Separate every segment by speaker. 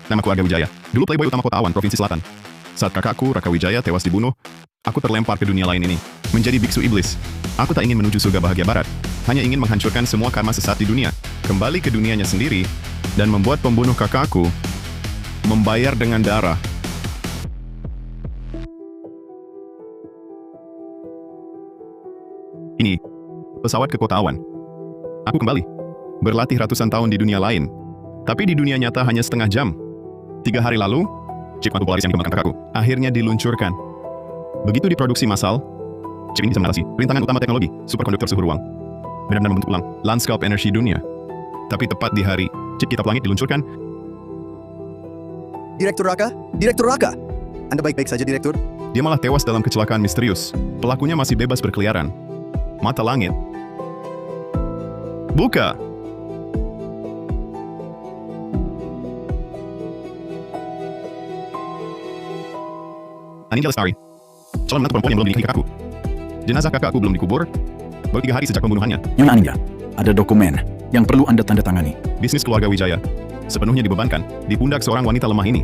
Speaker 1: Namaku Arga Wijaya. Dulu playboy utama Kota Awan, Provinsi Selatan. Saat kakakku, Raka Wijaya, tewas dibunuh, aku terlempar ke dunia lain ini, menjadi biksu iblis. Aku tak ingin menuju surga bahagia barat, hanya ingin menghancurkan semua karma sesat di dunia, kembali ke dunianya sendiri, dan membuat pembunuh kakakku membayar dengan darah. Ini, pesawat ke Kota Awan. Aku kembali, berlatih ratusan tahun di dunia lain, tapi di dunia nyata hanya setengah jam. 3 hari lalu, chip Matu Polaris yang dikembangkan kakakku akhirnya diluncurkan. Begitu diproduksi massal, chip ini bisa mengatasi rintangan utama teknologi, superkonduktor suhu ruang, benar-benar membentuk ulang lanskap energi dunia. Tapi tepat di hari chip kitab langit diluncurkan,
Speaker 2: Direktur Raka? Direktur Raka? Anda baik-baik saja, Direktur?
Speaker 1: dia malah tewas dalam kecelakaan misterius. Pelakunya masih bebas berkeliaran. Mata langit. Buka! Anindya Lestari, calon menantu perempuan yang belum dinikahi kakakku. Jenazah kakakku belum dikubur, baru 3 hari sejak pembunuhannya.
Speaker 3: Nyonya Anindya, ada dokumen yang perlu Anda tanda tangani.
Speaker 1: Bisnis keluarga Wijaya sepenuhnya dibebankan di pundak seorang wanita lemah ini.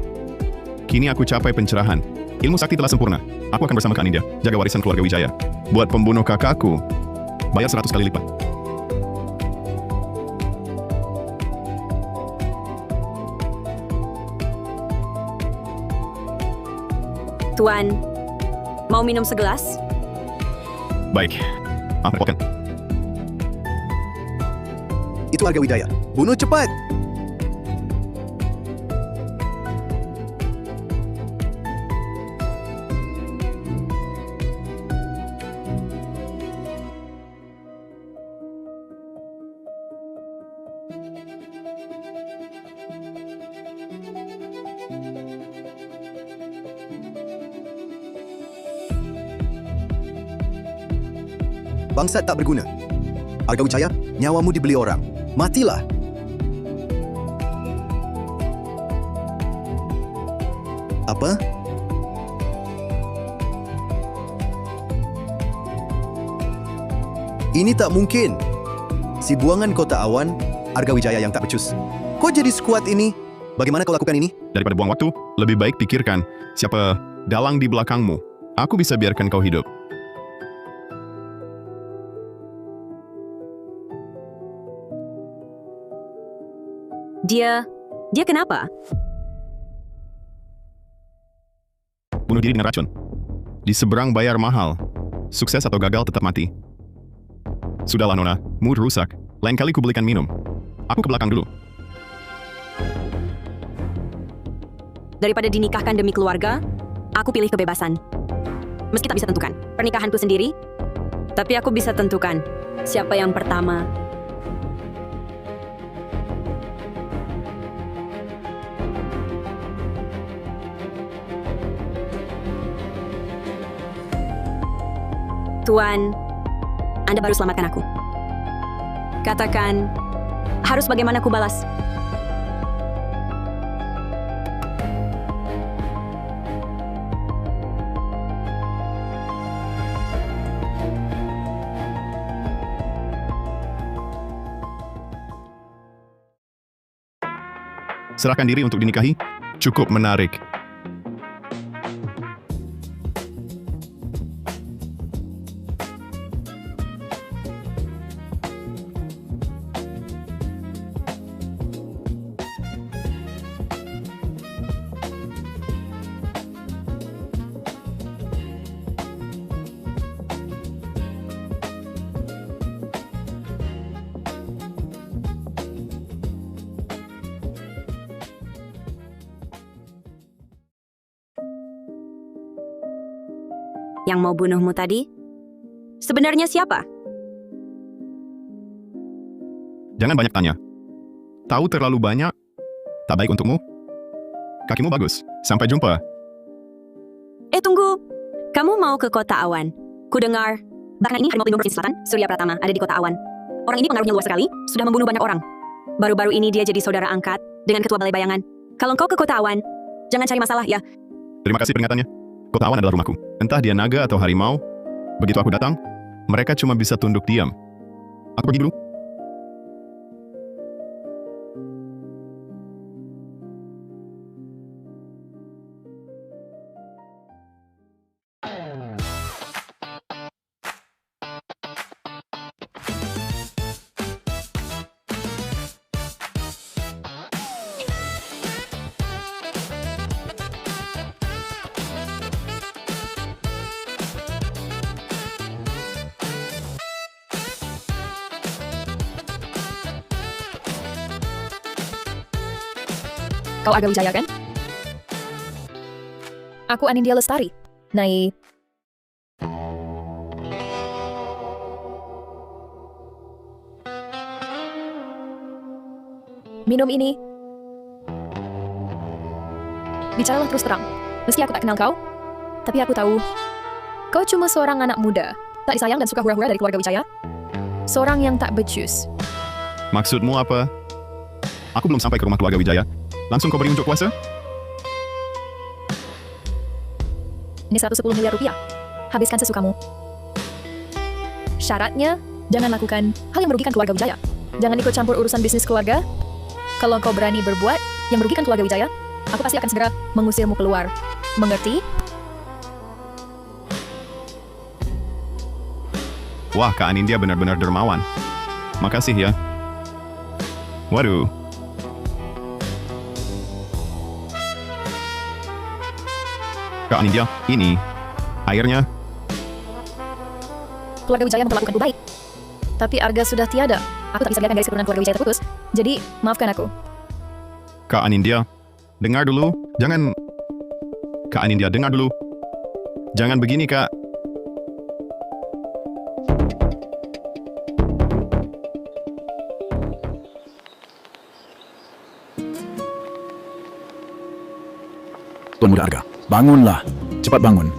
Speaker 1: Kini aku capai pencerahan. Ilmu sakti telah sempurna. Aku akan bersama Kak Anindya, jaga warisan keluarga Wijaya. Buat pembunuh kakakku, bayar 100 kali lipat.
Speaker 4: Tuan, mau minum segelas?
Speaker 1: Baik, maaf repotkan.
Speaker 2: Itu Arga Wijaya. Bunuh cepat! Bangsat tak berguna. Arga Wijaya, nyawamu dibeli orang. Matilah. Apa? Ini tak mungkin. Si buangan Kota Awan, Arga Wijaya yang tak becus. Kok jadi sekuat ini? Bagaimana kau lakukan ini?
Speaker 1: Daripada buang waktu, lebih baik pikirkan siapa dalang di belakangmu. Aku bisa biarkan kau hidup.
Speaker 4: Dia kenapa?
Speaker 1: Bunuh diri dengan racun. Di seberang bayar mahal. Sukses atau gagal tetap mati. Sudahlah Nona, mood rusak. Lain kali kubelikan minum. Aku ke belakang dulu.
Speaker 4: Daripada dinikahkan demi keluarga, aku pilih kebebasan. Meski tak bisa tentukan pernikahanku sendiri, tapi aku bisa tentukan siapa yang pertama. Tuan, Anda baru selamatkan aku. Katakan, harus bagaimana ku balas?
Speaker 1: Serahkan diri untuk dinikahi, cukup menarik.
Speaker 4: Yang mau bunuhmu tadi? Sebenarnya siapa?
Speaker 1: Jangan banyak tanya. Tahu terlalu banyak, tak baik untukmu. Kakimu bagus. Sampai jumpa.
Speaker 4: Tunggu. Kamu mau ke Kota Awan? Ku dengar, bahkan ini harimau pelindung Provinsi Selatan, Surya Pratama, ada di Kota Awan. Orang ini pengaruhnya luas sekali, sudah membunuh banyak orang. Baru-baru ini dia jadi saudara angkat dengan Ketua Balai Bayangan. Kalau kau ke Kota Awan, jangan cari masalah ya.
Speaker 1: Terima kasih peringatannya. Kota Awan adalah rumahku. Entah dia naga atau harimau, begitu aku datang, mereka cuma bisa tunduk diam. Aku pergi dulu.
Speaker 5: Kau Arga Wijaya kan? Aku Anindya Lestari. Nai. Minum ini. Bicaralah terus terang. Meski aku tak kenal kau, tapi aku tahu kau cuma seorang anak muda, tak disayang dan suka hura-hura dari keluarga Wijaya. Seorang yang tak becus.
Speaker 1: Maksudmu apa? Aku belum sampai ke rumah keluarga Wijaya. Langsung kau beri unjuk kuasa?
Speaker 5: Ini 110 miliar rupiah. Habiskan sesukamu. Syaratnya, jangan lakukan hal yang merugikan keluarga Wijaya. Jangan ikut campur urusan bisnis keluarga. Kalau kau berani berbuat yang merugikan keluarga Wijaya, aku pasti akan segera mengusirmu keluar. Mengerti?
Speaker 1: Wah, Kak Anindya benar-benar dermawan. Makasih ya. Waduh. Kak Anindya, ini airnya.
Speaker 5: Keluarga Wijaya memperlakukanku baik. Tapi Arga sudah tiada. Aku tak bisa biarkan garis keturunan keluarga Wijaya terputus. Jadi, maafkan aku.
Speaker 1: Kak Anindya, dengar dulu. Jangan... Kak Anindya, dengar dulu. Jangan begini, Kak.
Speaker 3: Tuan Muda Arga, bangunlah. Cepat bangun.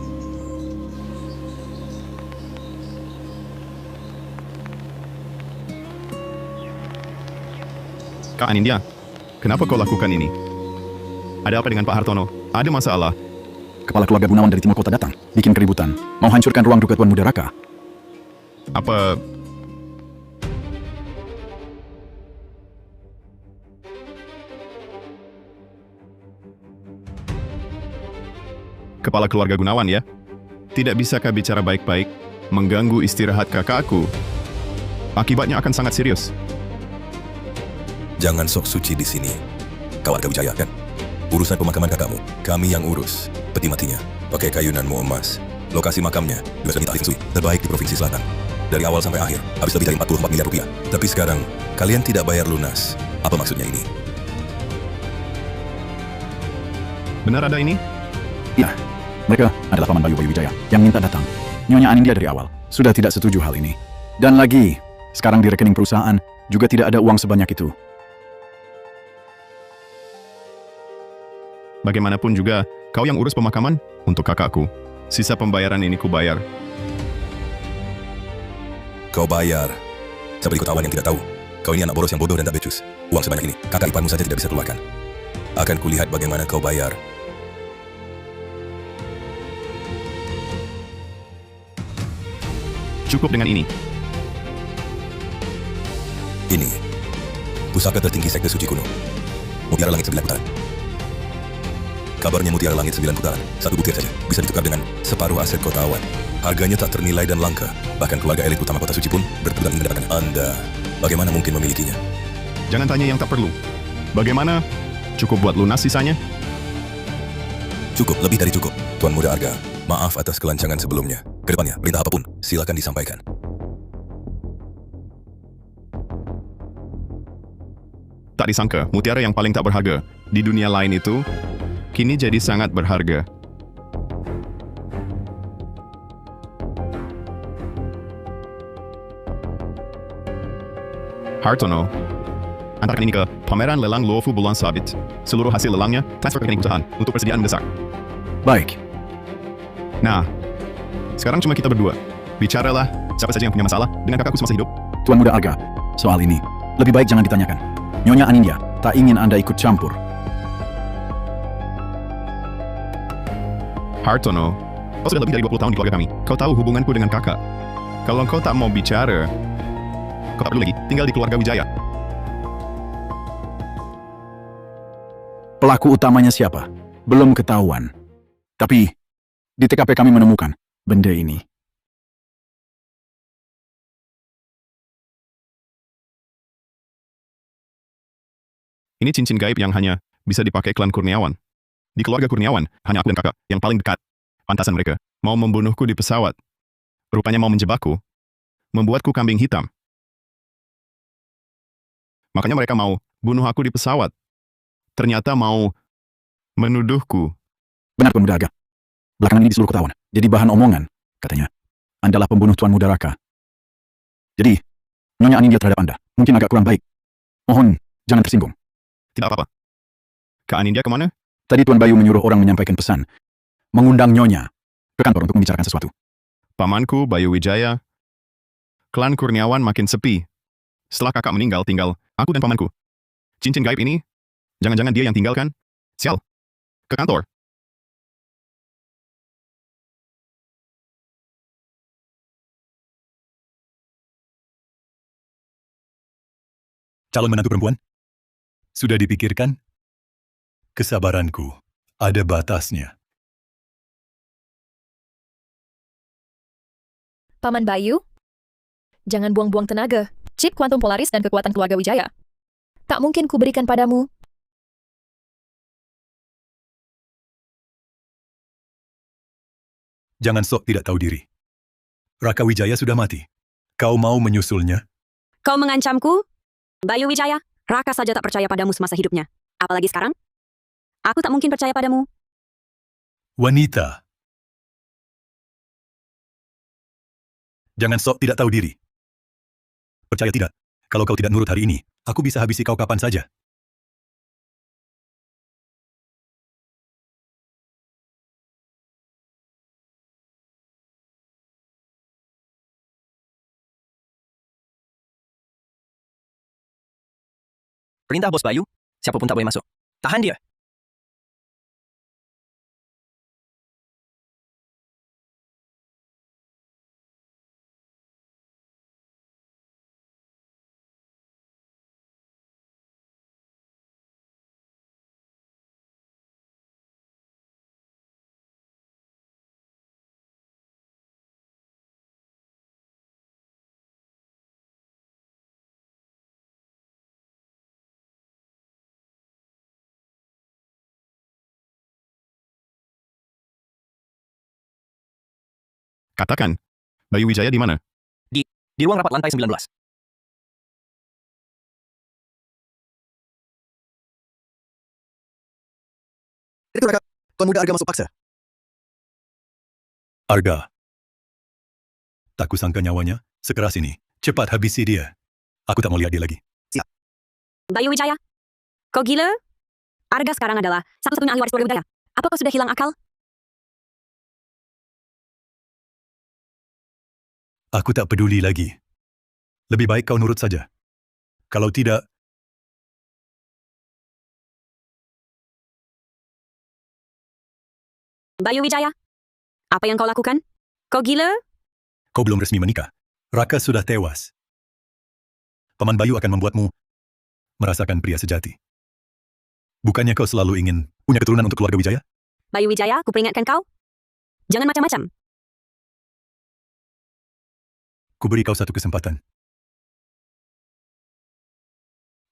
Speaker 1: Kak Anindya, kenapa kau lakukan ini? Ada apa dengan Pak Hartono? Ada masalah?
Speaker 3: Kepala keluarga Gunawan dari timur kota datang, bikin keributan. Mau hancurkan ruang duka Tuan Muda Raka.
Speaker 1: Apa... Kepala keluarga Gunawan ya? Tidak bisakah bicara baik-baik, mengganggu istirahat kakakku? Akibatnya akan sangat serius.
Speaker 6: Jangan sok suci di sini. Kau Arga Wijaya kan? Urusan pemakaman kakakmu, kami yang urus. Peti matinya, pakai kayunanmu emas. Lokasi makamnya juga sudah minta ahli feng shui terbaik di Provinsi Selatan. Dari awal sampai akhir, habis lebih dari 44 miliar rupiah. Tapi sekarang, kalian tidak bayar lunas. Apa maksudnya ini?
Speaker 1: Benar ada ini?
Speaker 3: Ya, mereka adalah Paman Bayu Wijaya yang minta datang. Nyonya Anindya dari awal sudah tidak setuju hal ini. Dan lagi, sekarang di rekening perusahaan juga tidak ada uang sebanyak itu.
Speaker 1: Bagaimanapun juga, kau yang urus pemakaman untuk kakakku. Sisa pembayaran ini ku bayar.
Speaker 6: Kau bayar. Seperti kau yang tidak tahu. Kau ini anak boros yang bodoh dan tak becus. Uang sebanyak ini, kakak iparmu saja tidak bisa keluarkan. Akan kulihat bagaimana kau bayar.
Speaker 1: Cukup dengan ini.
Speaker 6: Ini, pusaka tertinggi sekte suci kuno. Mutiara langit 9 putaran. Kabarnya mutiara langit 9 putaran, satu butir saja, bisa ditukar dengan separuh aset kota awan. Harganya tak ternilai dan langka. Bahkan keluarga elit utama kota suci pun berpegang ingin mendapatkan Anda. Bagaimana mungkin memilikinya?
Speaker 1: Jangan tanya yang tak perlu. Bagaimana? Cukup buat lunas sisanya?
Speaker 6: Cukup, lebih dari cukup. Tuan Muda Arga, maaf atas kelancangan sebelumnya. Kedepannya, perintah apapun, silakan disampaikan.
Speaker 1: Tak disangka, mutiara yang paling tak berharga di dunia lain itu kini jadi sangat berharga. Hartono, antarkan ini ke pameran lelang Luofu bulan sabit. Seluruh hasil lelangnya transfer ke rekening perusahaan untuk persediaan mendesak.
Speaker 3: Baik,
Speaker 1: Nah, sekarang cuma kita berdua. Bicaralah siapa saja yang punya masalah dengan kakakku semasa hidup.
Speaker 3: Tuan Muda Arga, soal ini lebih baik jangan ditanyakan. Nyonya Anindya tak ingin Anda ikut campur.
Speaker 1: Hartono, kau sudah lebih dari 20 tahun di keluarga kami. Kau tahu hubunganku dengan kakak. Kalau kau tak mau bicara, kau tak perlu lagi tinggal di keluarga Wijaya.
Speaker 3: Pelaku utamanya siapa? Belum ketahuan. Tapi, di TKP kami menemukan benda ini.
Speaker 1: Ini cincin gaib yang hanya bisa dipakai klan Kurniawan. Di keluarga Kurniawan, hanya aku dan kakak yang paling dekat. Pantasan mereka mau membunuhku di pesawat. Rupanya mau menjebakku, membuatku kambing hitam. Makanya mereka mau bunuh aku di pesawat. ternyata mau menuduhku.
Speaker 3: Benar Tuan Muda Arga. Belakangan ini di seluruh kota Awan, jadi bahan omongan, katanya. Andalah pembunuh Tuan Muda Raka. Jadi, Nyonya Anindya terhadap Anda mungkin agak kurang baik. Mohon, jangan tersinggung.
Speaker 1: Tidak apa-apa. Kak Anindya kemana?
Speaker 3: Tadi Tuan Bayu menyuruh orang menyampaikan pesan, mengundang Nyonya ke kantor untuk membicarakan sesuatu.
Speaker 1: Pamanku, Bayu Wijaya. Klan Kurniawan makin sepi. Setelah kakak meninggal, tinggal aku dan pamanku. Cincin gaib ini, jangan-jangan dia yang tinggalkan? Sial. Ke kantor.
Speaker 6: Calon menantu perempuan? Sudah dipikirkan? Kesabaranku ada batasnya.
Speaker 5: Paman Bayu, jangan buang-buang tenaga. Chip kuantum Polaris dan kekuatan keluarga Wijaya. Tak mungkin kuberikan padamu.
Speaker 6: Jangan sok tidak tahu diri. Raka Wijaya sudah mati. Kau mau menyusulnya?
Speaker 4: Kau mengancamku? Bayu Wijaya, Raka saja tak percaya padamu semasa hidupnya. Apalagi sekarang? Aku tak mungkin percaya padamu.
Speaker 6: Wanita. Jangan sok tidak tahu diri. Percaya tidak, kalau kau tidak nurut hari ini, aku bisa habisi kau kapan saja.
Speaker 7: Perintah Bos Bayu, siapapun tak boleh masuk. Tahan dia.
Speaker 1: Katakan, Bayu Wijaya di mana?
Speaker 7: Di ruang rapat lantai 19.
Speaker 2: Itu Raka, Tuan Muda Arga masuk paksa.
Speaker 6: Arga. Tak kusangka nyawanya sekeras ini. Cepat habisi dia. Aku tak mau lihat dia lagi.
Speaker 4: Bayu Wijaya, kau gila? Arga sekarang adalah satu-satunya ahli waris keluarga Wijaya. Apa kau sudah hilang akal?
Speaker 6: Aku tak peduli lagi. Lebih baik kau nurut saja. Kalau tidak,
Speaker 4: Bayu Wijaya, apa yang kau lakukan? Kau gila?
Speaker 6: kau belum resmi menikah. Raka sudah tewas. Paman Bayu akan membuatmu merasakan pria sejati. Bukannya kau selalu ingin punya keturunan untuk keluarga Wijaya?
Speaker 4: Bayu Wijaya, aku peringatkan kau. Jangan macam-macam.
Speaker 6: Kuberi kau satu kesempatan.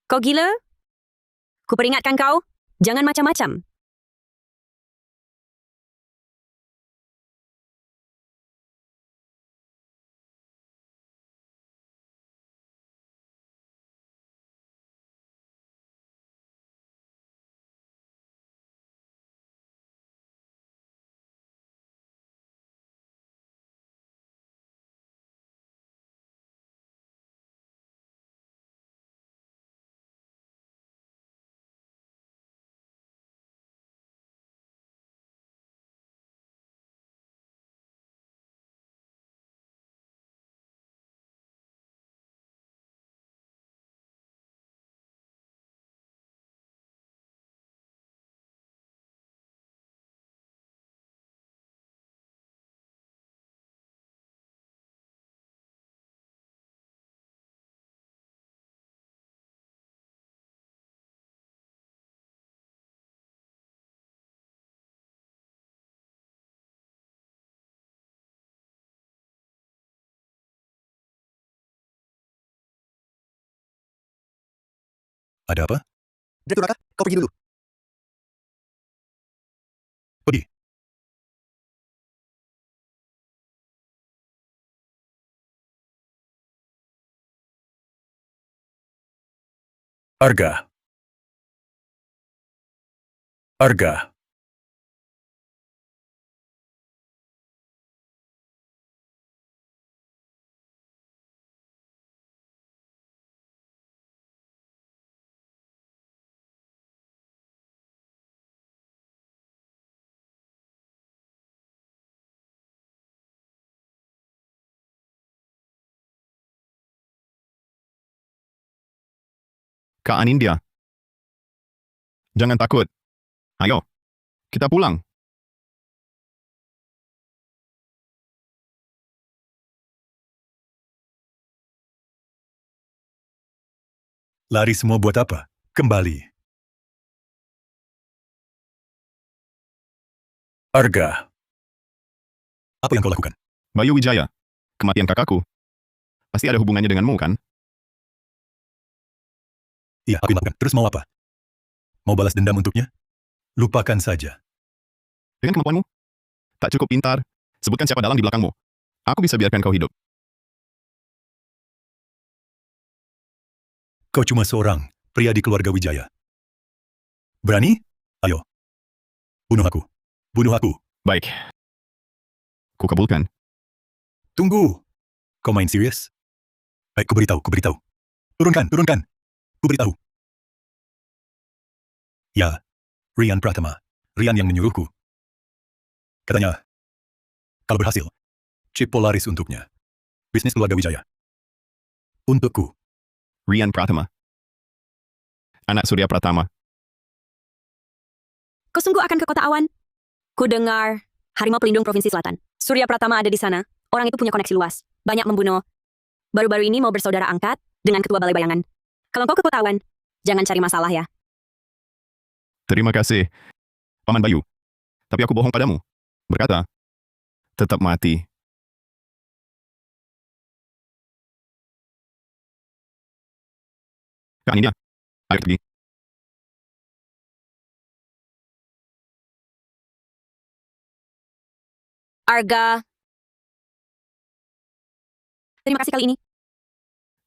Speaker 4: Kau gila? Ku peringatkan kau. Jangan macam-macam.
Speaker 6: Ada apa?
Speaker 2: Direktur Raka, kau pergi dulu.
Speaker 6: Pergi. Arga.
Speaker 3: Arga.
Speaker 1: Kak Anindya, jangan takut. Ayo, kita pulang.
Speaker 6: Lari semua buat apa? Kembali.
Speaker 3: Arga.
Speaker 6: Apa yang kau lakukan?
Speaker 1: Bayu Wijaya, kematian kakakku. Pasti ada hubungannya denganmu, kan?
Speaker 6: Iya, aku yang lakukan. Terus mau apa? Mau balas dendam untuknya? Lupakan saja.
Speaker 1: Dengan kemampuanmu? Tak cukup pintar. Sebutkan siapa dalang di belakangmu. Aku bisa biarkan kau hidup.
Speaker 6: Kau cuma seorang pria di keluarga Wijaya. Berani? Ayo. Bunuh aku. Bunuh aku.
Speaker 1: Baik. Ku kabulkan.
Speaker 6: Tunggu. Kau main serius? Baik, ku beritahu. Turunkan. Ku beritahu. Ya, Rian Pratama. Rian yang menyuruhku. Katanya, kalau berhasil, chip Polaris untuknya. Bisnis keluarga Wijaya. Untukku.
Speaker 1: Rian Pratama. Anak Surya Pratama.
Speaker 4: Kau sungguh akan ke Kota Awan? Ku dengar Harimau Pelindung Provinsi Selatan. Surya Pratama ada di sana. Orang itu punya koneksi luas. Banyak membunuh. Baru-baru ini mau bersaudara angkat dengan Ketua Balai Bayangan. Kalau kau ke Kota Awan, jangan cari masalah ya.
Speaker 1: Terima kasih, Paman Bayu. Tapi aku bohong padamu. Berkata, tetap mati. Kak Anindya, ayo pergi.
Speaker 4: Arga. Terima kasih kali ini.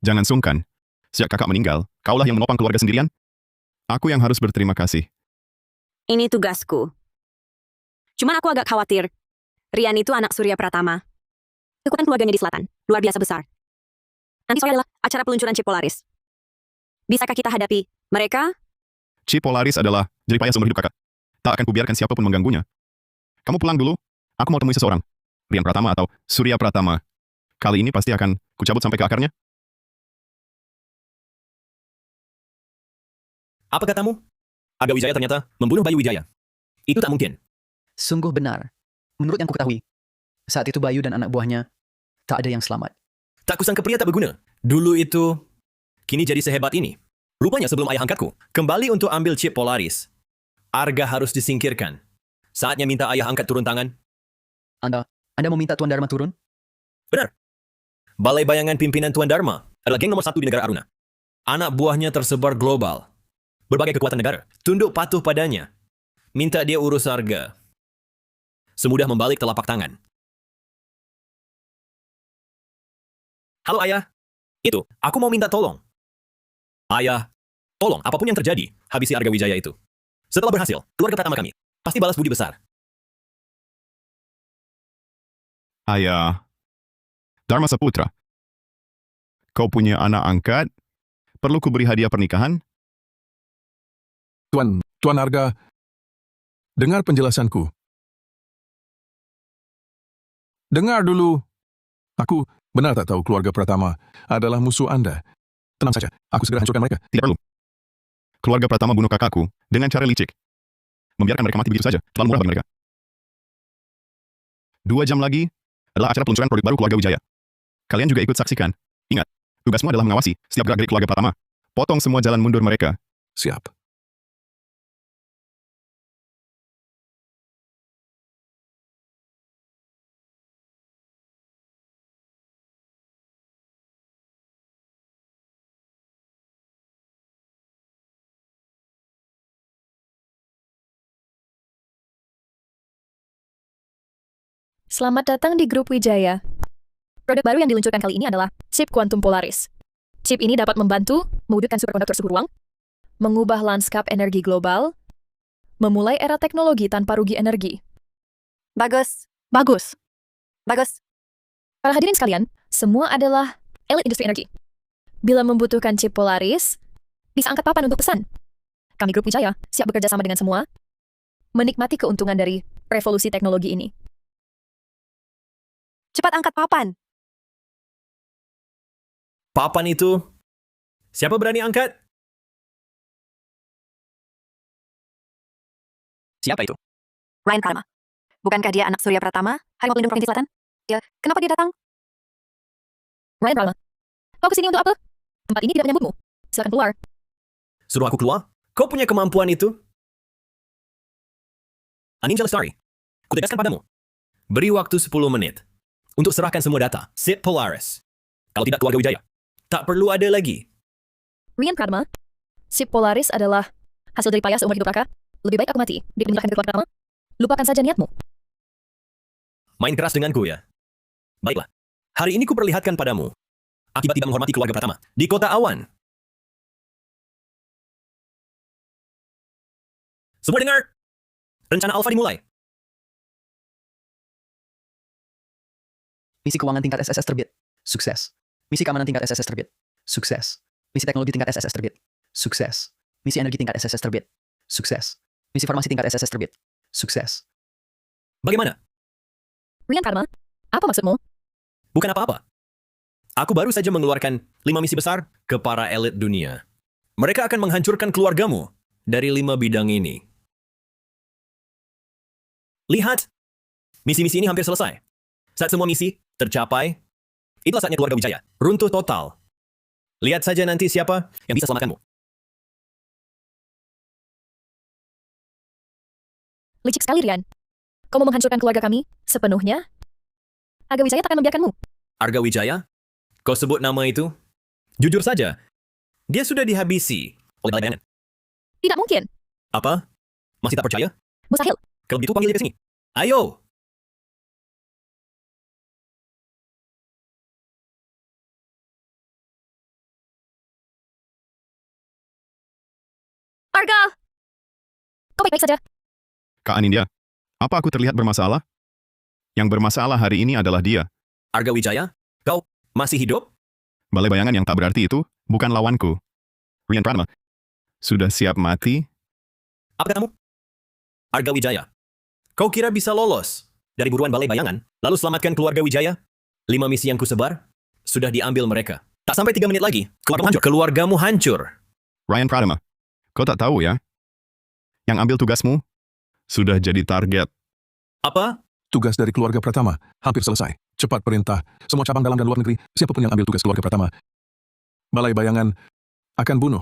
Speaker 1: Jangan sungkan. Sejak kakak meninggal, kaulah yang menopang keluarga sendirian. Aku yang harus berterima kasih.
Speaker 4: Ini tugasku. Cuman aku agak khawatir. Rian itu anak Surya Pratama. Kekuatan keluarganya di selatan, luar biasa besar. Nanti sore adalah acara peluncuran chip Polaris. Bisakah kita hadapi mereka?
Speaker 1: Chip Polaris adalah jeripaya seumur hidup kakak. Tak akan kubiarkan siapapun mengganggunya. Kamu pulang dulu. Aku mau temui seseorang. Rian Pratama atau Surya Pratama. Kali ini pasti akan kucabut sampai ke akarnya.
Speaker 7: Apa katamu? Arga Wijaya ternyata membunuh Bayu Wijaya. Itu tak mungkin.
Speaker 8: Sungguh benar. Menurut yang kuketahui, saat itu Bayu dan anak buahnya tak ada yang selamat.
Speaker 7: Tak kusangka pria tak berguna. Dulu itu, kini jadi sehebat ini. Rupanya sebelum ayah angkatku kembali untuk ambil chip Polaris, Arga harus disingkirkan. Saatnya minta ayah angkat turun tangan.
Speaker 8: Anda mau minta Tuan Dharma turun?
Speaker 7: Benar. Balai Bayangan Pimpinan Tuan Dharma adalah geng nomor 1 di negara Aruna. Anak buahnya tersebar global. Berbagai kekuatan negara tunduk patuh padanya. Minta dia urus Arga. Semudah membalik telapak tangan. Halo ayah. Itu, aku mau minta tolong. Ayah, tolong apapun yang terjadi, habisi Arga Wijaya itu. Setelah berhasil, keluarga Pratama kami pasti balas budi besar.
Speaker 1: Ayah, Dharma Saputra. Kau punya anak angkat? Perlu kuberi hadiah pernikahan?
Speaker 9: Tuan Arga, dengar penjelasanku. Dengar dulu. Aku benar tak tahu keluarga Pratama adalah musuh Anda. Tenang saja, aku segera hancurkan mereka.
Speaker 1: Tidak perlu. Keluarga Pratama bunuh kakakku dengan cara licik. Membiarkan mereka mati begitu saja, terlalu murah bagi mereka. 2 jam lagi adalah acara peluncuran produk baru keluarga Wijaya. Kalian juga ikut saksikan. Ingat, tugasmu adalah mengawasi setiap gerak-gerik keluarga Pratama. Potong semua jalan mundur mereka.
Speaker 9: Siap.
Speaker 5: Selamat datang di Grup Wijaya. Produk baru yang diluncurkan kali ini adalah chip Quantum Polaris. Chip ini dapat membantu mewujudkan superkonduktor suhu ruang, mengubah lanskap energi global, memulai era teknologi tanpa rugi energi.
Speaker 4: Bagus.
Speaker 5: Bagus.
Speaker 4: Bagus.
Speaker 5: Para hadirin sekalian, semua adalah elit industri energi. Bila membutuhkan chip Polaris, bisa angkat papan untuk pesan. Kami Grup Wijaya siap bekerja sama dengan semua, menikmati keuntungan dari revolusi teknologi ini.
Speaker 4: Cepat angkat papan.
Speaker 7: Papan itu, siapa berani angkat?
Speaker 8: Siapa itu?
Speaker 4: Ryan Pratama. Bukankah dia anak Surya Pratama, Harimau Pelindung Provinsi Selatan? Ya, kenapa dia datang?
Speaker 5: Ryan Pratama, kau kesini untuk apa? Tempat ini tidak menyambutmu. Silakan keluar.
Speaker 7: Suruh aku keluar? Kau punya kemampuan itu? Aninja Lestari, kutegaskan padamu. Beri waktu 10 menit untuk serahkan semua data. Chip Polaris. Kalau tidak keluarga Wijaya, tak perlu ada lagi.
Speaker 5: Ryan Pratama, chip Polaris adalah hasil dari payah seumur hidup Raka. Lebih baik aku mati daripada menyerahkan ke keluarga Pratama. Lupakan saja niatmu.
Speaker 7: Main keras denganku ya. Baiklah. Hari ini kuperlihatkan padamu akibat tidak menghormati keluarga Pratama di Kota Awan. Semua dengar. Rencana Alpha dimulai.
Speaker 8: Misi keuangan tingkat SSS terbit. Sukses. Misi keamanan tingkat SSS terbit. Sukses. Misi teknologi tingkat SSS terbit. Sukses. Misi energi tingkat SSS terbit. Sukses. Misi farmasi tingkat SSS terbit. Sukses.
Speaker 7: Bagaimana?
Speaker 5: Ryan Pratama, apa maksudmu?
Speaker 7: Bukan apa-apa. Aku baru saja mengeluarkan 5 misi besar ke para elit dunia. Mereka akan menghancurkan keluargamu dari 5 bidang ini. Lihat, misi-misi ini hampir selesai. Saat semua misi tercapai, itulah saatnya keluarga Wijaya runtuh total. Lihat saja nanti siapa yang bisa selamatkanmu.
Speaker 5: Licik sekali, Rian. Kau mau menghancurkan keluarga kami sepenuhnya? Arga Wijaya tak akan membiarkanmu.
Speaker 7: Arga Wijaya? Kau sebut nama itu? Jujur saja, dia sudah dihabisi oleh balai bayangan.
Speaker 5: Tidak mungkin.
Speaker 7: Apa? Masih tak percaya?
Speaker 5: Mustahil.
Speaker 7: Kalau begitu panggil dia ke sini. Ayo!
Speaker 5: Arga! Kau baik-baik saja.
Speaker 1: Kak Anindya, apa aku terlihat bermasalah? Yang bermasalah hari ini adalah dia.
Speaker 7: Arga Wijaya? Kau masih hidup?
Speaker 1: Balai bayangan yang tak berarti itu bukan lawanku. Ryan Pratama, sudah siap mati?
Speaker 7: Apa katamu? Arga Wijaya, kau kira bisa lolos dari buruan balai bayangan, lalu selamatkan keluarga Wijaya? 5 misi yang kusebar, sudah diambil mereka. Tak sampai 3 menit lagi, keluargamu hancur. Keluargamu hancur.
Speaker 1: Ryan Pratama, kau tak tahu ya? Yang ambil tugasmu sudah jadi target.
Speaker 7: Apa?
Speaker 9: Tugas dari keluarga Pratama hampir selesai. Cepat perintah semua cabang dalam dan luar negeri, siapapun yang ambil tugas keluarga Pratama, balai bayangan akan bunuh.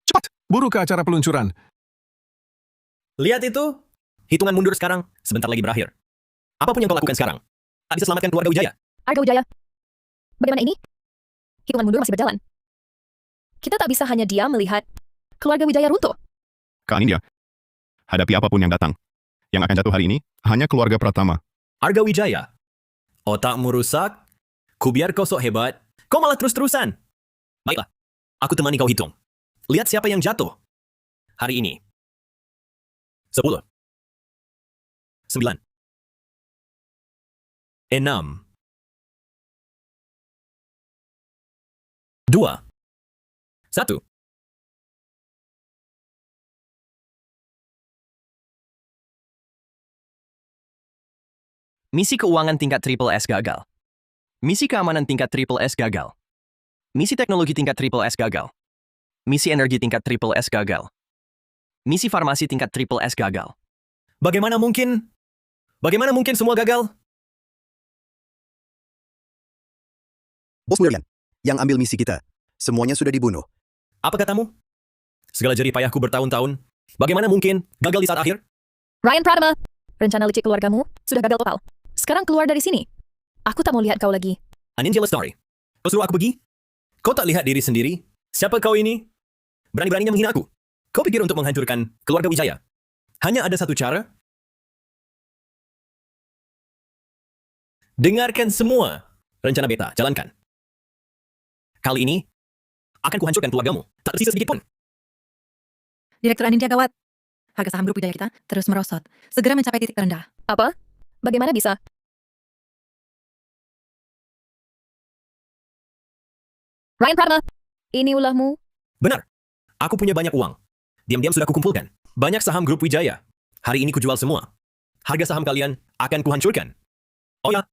Speaker 9: Cepat, buru ke acara peluncuran.
Speaker 7: Lihat itu. Hitungan mundur sekarang, sebentar lagi berakhir. Apapun yang kau lakukan sekarang, tak bisa selamatkan keluarga Wijaya.
Speaker 5: Arga Wijaya. Bagaimana ini? Hitungan mundur masih berjalan. Kita tak bisa hanya diam melihat keluarga Wijaya runtuh.
Speaker 1: Kak Anindya, hadapi apapun yang datang. Yang akan jatuh hari ini hanya keluarga Pratama.
Speaker 7: Arga Wijaya, otakmu rusak, kubiar kau sok hebat, kau malah terus-terusan. Baiklah, aku temani kau hitung. Lihat siapa yang jatuh hari ini. 10, 9, 6, 5, 4, 3, 2, 1.
Speaker 8: Misi keuangan tingkat triple S gagal. Misi keamanan tingkat triple S gagal. Misi teknologi tingkat triple S gagal. Misi energi tingkat triple S gagal. Misi farmasi tingkat triple S gagal.
Speaker 7: Bagaimana mungkin? Bagaimana mungkin semua gagal?
Speaker 2: Bos Murian, yang ambil misi kita, semuanya sudah dibunuh.
Speaker 7: Apa katamu? Segala jerih payahku bertahun-tahun, bagaimana mungkin gagal di saat akhir?
Speaker 5: Ryan Pratama, rencana licik keluargamu sudah gagal total. Sekarang keluar dari sini. Aku tak mau lihat kau lagi.
Speaker 7: Aninja Lestari, kau suruh aku pergi? Kau tak lihat diri sendiri? Siapa kau ini? Berani-beraninya menghina aku. Kau pikir untuk menghancurkan keluarga Wijaya hanya ada satu cara? Dengarkan semua rencana beta, jalankan. Kali ini akan kuhancurkan keluargamu, tak tersisa sedikit pun.
Speaker 10: Direktur Anindya gawat. Harga saham grup Wijaya kita terus merosot. Segera mencapai titik terendah.
Speaker 5: Apa? Bagaimana bisa? Ryan Pratama, ini ulahmu.
Speaker 7: Benar. Aku punya banyak uang. Diam-diam sudah kukumpulkan. Banyak saham grup Wijaya. Hari ini kujual semua. Harga saham kalian akan kuhancurkan. Oh ya,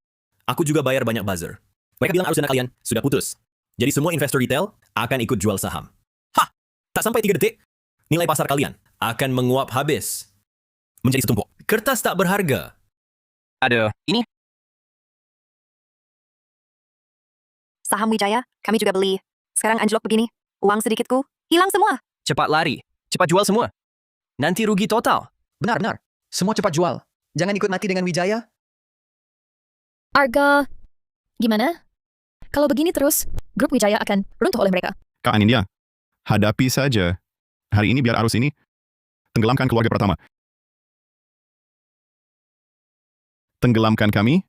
Speaker 7: aku juga bayar banyak buzzer. Mereka bilang arus dana kalian sudah putus. Jadi semua investor retail akan ikut jual saham. Hah! Tak sampai 3 detik, nilai pasar kalian akan menguap habis. Menjadi setumpuk. Kertas tak berharga.
Speaker 8: Aduh, ini
Speaker 4: Saham Wijaya, kami juga beli. Sekarang anjlok begini. Uang sedikitku hilang semua.
Speaker 8: cepat lari. Cepat jual semua. Nanti rugi total.
Speaker 2: Benar. Semua cepat jual. Jangan ikut mati dengan Wijaya.
Speaker 5: Arga, gimana? Kalau begini terus, grup Wijaya akan runtuh oleh mereka.
Speaker 1: Kak Anindya, hadapi saja. Hari ini biar arus ini tenggelamkan keluarga Pratama. Tenggelamkan kami?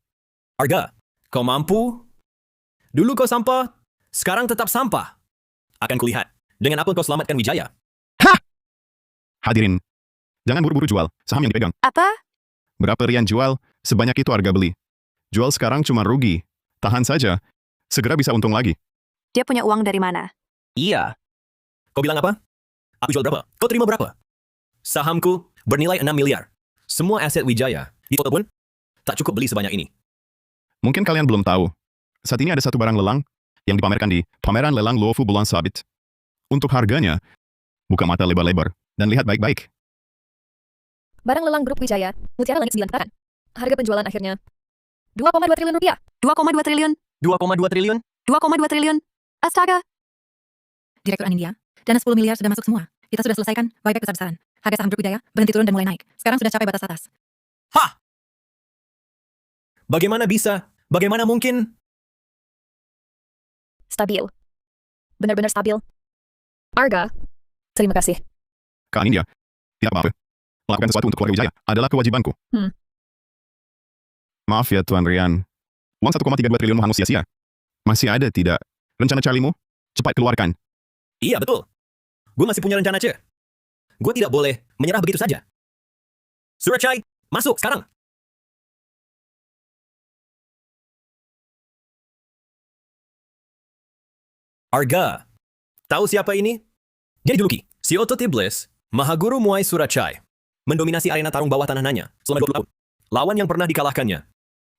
Speaker 7: Arga, kau mampu? Dulu kau sampah, sekarang tetap sampah. Akan kulihat dengan apa kau selamatkan Wijaya.
Speaker 1: Hadirin, jangan buru-buru jual saham yang dipegang.
Speaker 4: Apa?
Speaker 1: Berapa Rian jual, sebanyak itu harga beli. Jual sekarang cuma rugi. Tahan saja, segera bisa untung lagi.
Speaker 4: Dia punya uang dari mana?
Speaker 8: Iya.
Speaker 7: Kau bilang apa? Aku jual berapa? Kau terima berapa? Sahamku bernilai 6 miliar. Semua aset Wijaya di total pun tak cukup beli sebanyak ini.
Speaker 1: Mungkin kalian belum tahu. Saat ini ada satu barang lelang yang dipamerkan di pameran lelang Luofu Bulan Sabit. Untuk harganya, buka mata lebar-lebar dan lihat baik-baik.
Speaker 5: Barang lelang grup Wijaya, Mutiara Langit 9 putaran. Harga penjualan akhirnya 2,2 triliun rupiah.
Speaker 4: 2,2 triliun.
Speaker 8: 2,2 triliun?
Speaker 4: 2,2 triliun. Astaga.
Speaker 10: Direktur Anindya, dana 10 miliar sudah masuk semua. Kita sudah selesaikan buyback besar-besaran. Harga saham grup Wijaya berhenti turun dan mulai naik. Sekarang sudah capai batas atas.
Speaker 7: Hah! Bagaimana bisa? Bagaimana mungkin?
Speaker 5: Stabil. Benar-benar stabil. Arga, terima kasih.
Speaker 1: Kak Anindya, tidak apa-apa. Melakukan sesuatu untuk keluarga Wijaya adalah kewajibanku. Maaf ya Tuan Rian. Uang 1,32 triliun hangus sia-sia. Masih ada tidak? Rencana Charlie-mu? Cepat keluarkan.
Speaker 7: Iya, betul. Gue masih punya rencana, Ce. Gue tidak boleh menyerah begitu saja. Surachai, masuk sekarang. Arga. Tahu siapa ini? Dia dijuluki si Otto Tiblis, Mahaguru Muay Surachai. Mendominasi arena tarung bawah tanah Nanya selama 20 tahun. Lawan yang pernah dikalahkannya.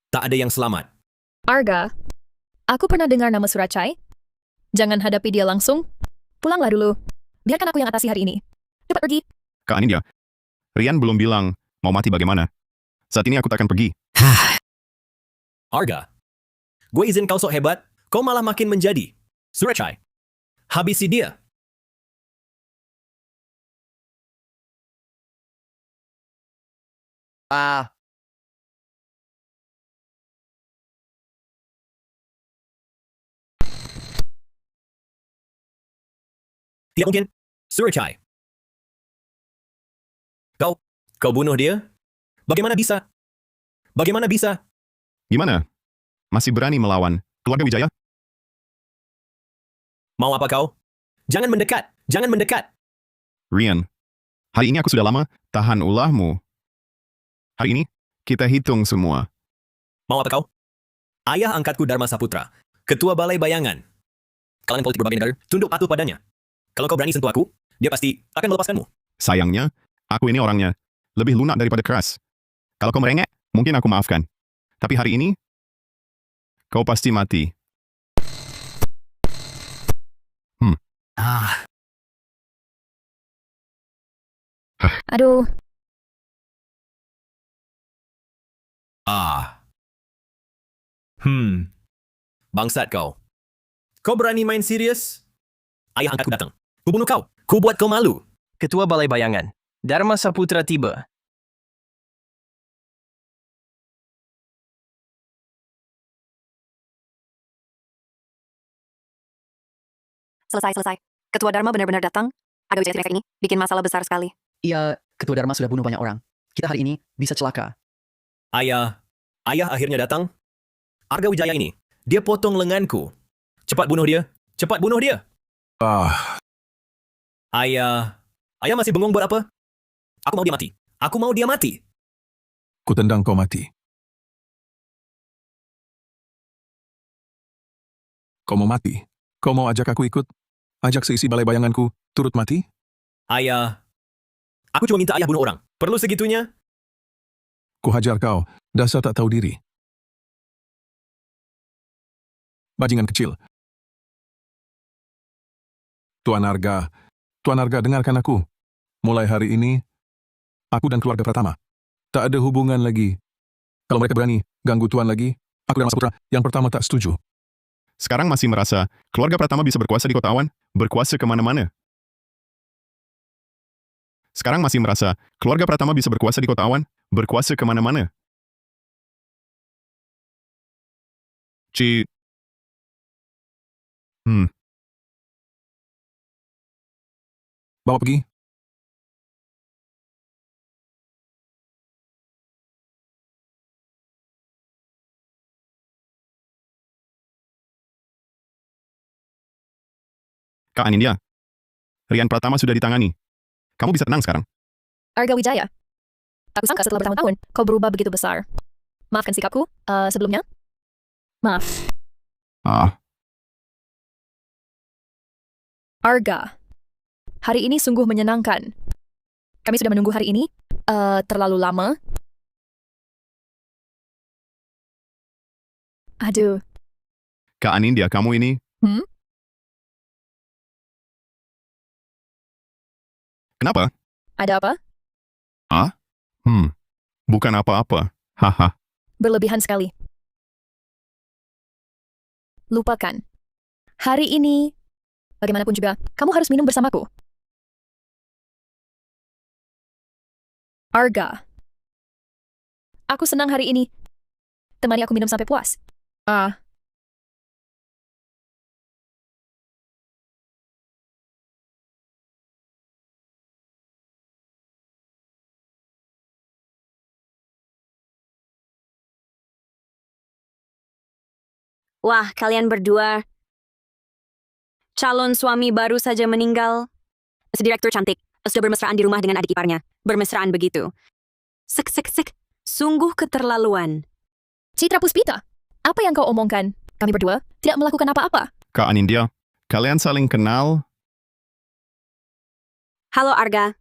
Speaker 7: Tak ada yang selamat.
Speaker 5: Arga, aku pernah dengar nama Surachai. Jangan hadapi dia langsung. Pulanglah dulu. Biarkan aku yang atasi hari ini. Cepat pergi.
Speaker 1: Kak Anindya, Rian belum bilang mau mati bagaimana. Saat ini aku tak akan pergi.
Speaker 7: Arga. Gue izin kau sok hebat, kau malah makin menjadi. Surachai. Habisi dia. Tidak mungkin. Surachai. Kau bunuh dia? Bagaimana bisa? Bagaimana bisa?
Speaker 1: Gimana? Masih berani melawan keluarga Wijaya?
Speaker 7: Mau apa kau? Jangan mendekat. Jangan mendekat.
Speaker 1: Rian, hari ini aku sudah lama tahan ulahmu. Hari ini, kita hitung semua.
Speaker 7: Mau apa kau? Ayah angkatku Dharma Saputra, Ketua Balai Bayangan. Kalangan politik berbagai negara tunduk patuh padanya. Kalau kau berani sentuh aku, dia pasti akan melepaskanmu.
Speaker 1: Sayangnya, aku ini orangnya lebih lunak daripada keras. Kalau kau merengek, mungkin aku maafkan. Tapi hari ini, kau pasti mati.
Speaker 5: Aduh,
Speaker 7: Bangsat kau. Kau berani main serius? Ayah angkatku datang. Ku bunuh kau. Ku buat kau malu.
Speaker 8: Ketua Balai Bayangan, Dharma Saputra tiba.
Speaker 4: Selesai. Ketua Dharma benar-benar datang. Agak Wijaya ini bikin masalah besar sekali.
Speaker 11: Iya, Ketua Dharma sudah bunuh banyak orang. Kita hari ini bisa celaka.
Speaker 7: Ayah akhirnya datang. Arga Wijaya ini, dia potong lenganku. Cepat bunuh dia. Cepat bunuh dia. Ayah Ayah masih bengong buat apa? Aku mau dia mati. Aku mau dia mati.
Speaker 9: Ku tendang kau mati. Kau mau mati? Kau mau ajak aku ikut? Ajak seisi balai bayanganku turut mati?
Speaker 7: Ayah, aku cuma minta ayah bunuh orang. Perlu segitunya?
Speaker 9: Ku hajar kau, dasar tak tahu diri. Bajingan kecil. Tuan Arga, dengarkan aku. Mulai hari ini, aku dan keluarga Pratama tak ada hubungan lagi. Kalau mereka berani ganggu Tuan lagi, aku dan Mas Putra yang pertama tak setuju.
Speaker 1: Sekarang masih merasa keluarga Pratama bisa berkuasa di Kota Awan, berkuasa kemana-mana. Sekarang masih merasa keluarga Pratama bisa berkuasa di Kota Awan, berkuasa kemana-mana.
Speaker 9: Bawa pergi.
Speaker 1: Kak Anindya, Rian Pratama sudah ditangani. Kamu bisa tenang sekarang.
Speaker 5: Arga Wijaya. Aku sangka setelah bertahun-tahun, kau berubah begitu besar. Maafkan sikapku, sebelumnya. Maaf. Arga. Hari ini sungguh menyenangkan. Kami sudah menunggu hari ini, terlalu lama. Aduh.
Speaker 1: Kak Anindya, kamu ini... Kenapa?
Speaker 5: Ada apa?
Speaker 1: Bukan apa-apa. Haha.
Speaker 5: Berlebihan sekali. Lupakan. Hari ini, bagaimanapun juga, kamu harus minum bersamaku. Arga. Aku senang hari ini. Temani aku minum sampai puas.
Speaker 4: Wah, kalian berdua. Calon suami baru saja meninggal. Si direktur cantik, sudah bermesraan di rumah dengan adik iparnya. Bermesraan begitu. Sek. Sungguh keterlaluan.
Speaker 5: Citra Puspita, apa yang kau omongkan? Kami berdua tidak melakukan apa-apa.
Speaker 1: Kak Anindya, kalian saling kenal?
Speaker 4: Halo Arga.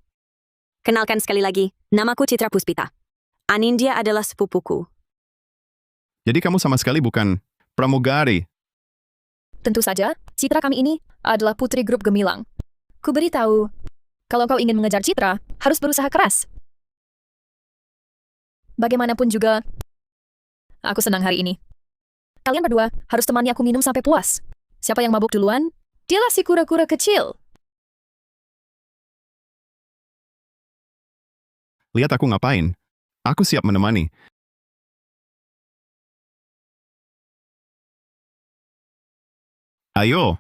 Speaker 4: Kenalkan sekali lagi, namaku Citra Puspita. Anindya adalah sepupuku.
Speaker 1: Jadi kamu sama sekali bukan pramugari.
Speaker 5: Tentu saja, Citra kami ini adalah putri grup Gemilang. Ku beritahu, kalau kau ingin mengejar Citra, harus berusaha keras. Bagaimanapun juga, aku senang hari ini. Kalian berdua harus temani aku minum sampai puas. Siapa yang mabuk duluan? Dialah si kura-kura kecil.
Speaker 1: Lihat aku ngapain. Aku siap menemani. Ayo.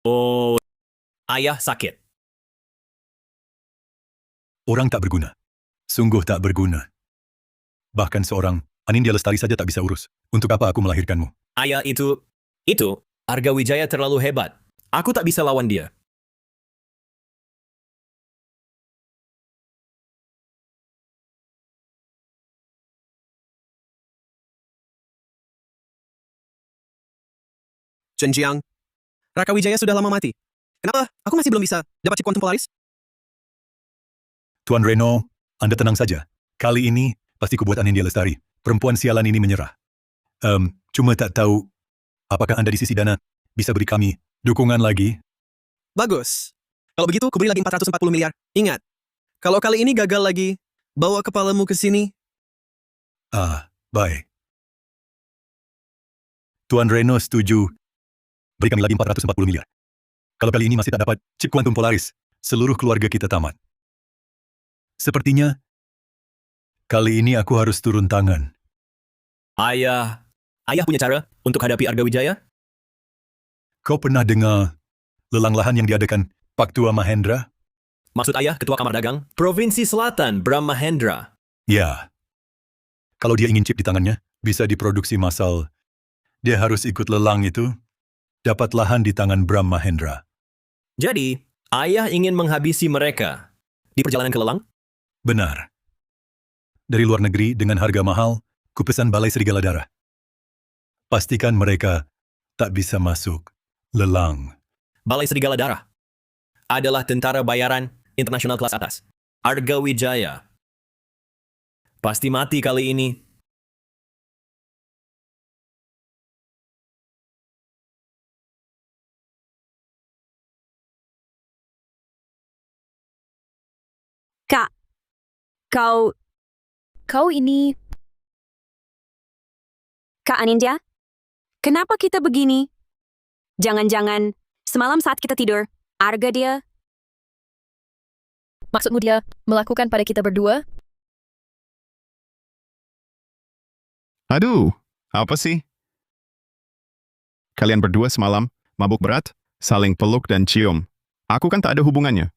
Speaker 7: Oh, ayah sakit.
Speaker 6: Orang tak berguna. Sungguh tak berguna. Bahkan seorang Anindya Lestari saja tak bisa urus. Untuk apa aku melahirkanmu?
Speaker 7: Ayah itu, Arga Wijaya terlalu hebat. Aku tak bisa lawan dia.
Speaker 12: Chen Jiang, Raka Wijaya sudah lama mati. Kenapa aku masih belum bisa dapat chip Quantum Polaris?
Speaker 6: Tuan Reno, Anda tenang saja. Kali ini pasti kubuat Anindya Lestari. Perempuan sialan ini menyerah. Cuma tak tahu apakah Anda di sisi dana bisa beri kami dukungan lagi?
Speaker 12: Bagus. Kalau begitu, kuberi lagi 440 miliar. Ingat, kalau kali ini gagal lagi, bawa kepalamu ke sini.
Speaker 6: Baik. Tuan Reno setuju. Beri kami lagi 440 miliar. Kalau kali ini masih tak dapat chip Quantum Polaris, seluruh keluarga kita tamat. Sepertinya, kali ini aku harus turun tangan.
Speaker 7: Ayah punya cara untuk hadapi Arga Wijaya?
Speaker 6: Kau pernah dengar lelang lahan yang diadakan Pak Tua Mahendra?
Speaker 7: Maksud ayah Ketua Kamar Dagang Provinsi Selatan, Bram Mahendra.
Speaker 6: Ya. Kalau dia ingin chip di tangannya, bisa diproduksi massal
Speaker 13: Dia harus ikut lelang itu, dapat lahan di tangan Bram Mahendra.
Speaker 7: Jadi, ayah ingin menghabisi mereka di perjalanan ke lelang?
Speaker 13: Benar. Dari luar negeri dengan harga mahal, kupesan balai serigala darah. Pastikan mereka tak bisa masuk lelang.
Speaker 7: Balai Serigala Darah adalah tentara bayaran internasional kelas atas. Arga Wijaya pasti mati kali ini.
Speaker 4: Kak, kau
Speaker 5: ini...
Speaker 4: Kak Anindya, kenapa kita begini? Jangan-jangan semalam saat kita tidur, Arga dia...
Speaker 5: Maksudmu dia melakukan pada kita berdua?
Speaker 1: Aduh, apa sih? Kalian berdua semalam mabuk berat, saling peluk dan cium. Aku kan tak ada hubungannya.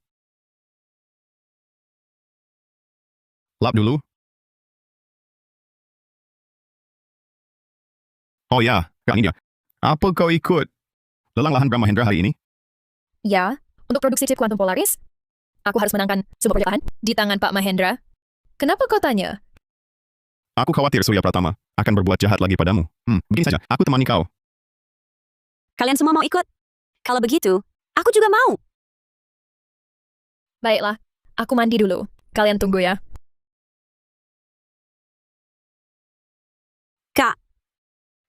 Speaker 1: Lap dulu. Oh ya, Kak India. Apa kau ikut lelang lahan Bram Mahendra hari ini?
Speaker 5: Ya, untuk produksi chip kuantum Polaris, aku harus menangkan sebuah proyek lahan di tangan Pak Mahendra. Kenapa kau tanya?
Speaker 1: Aku khawatir Surya Pratama akan berbuat jahat lagi padamu. Begini saja, aku temani kau.
Speaker 4: Kalian semua mau ikut? Kalau begitu, aku juga mau.
Speaker 5: Baiklah, aku mandi dulu. Kalian tunggu ya.
Speaker 4: Kak,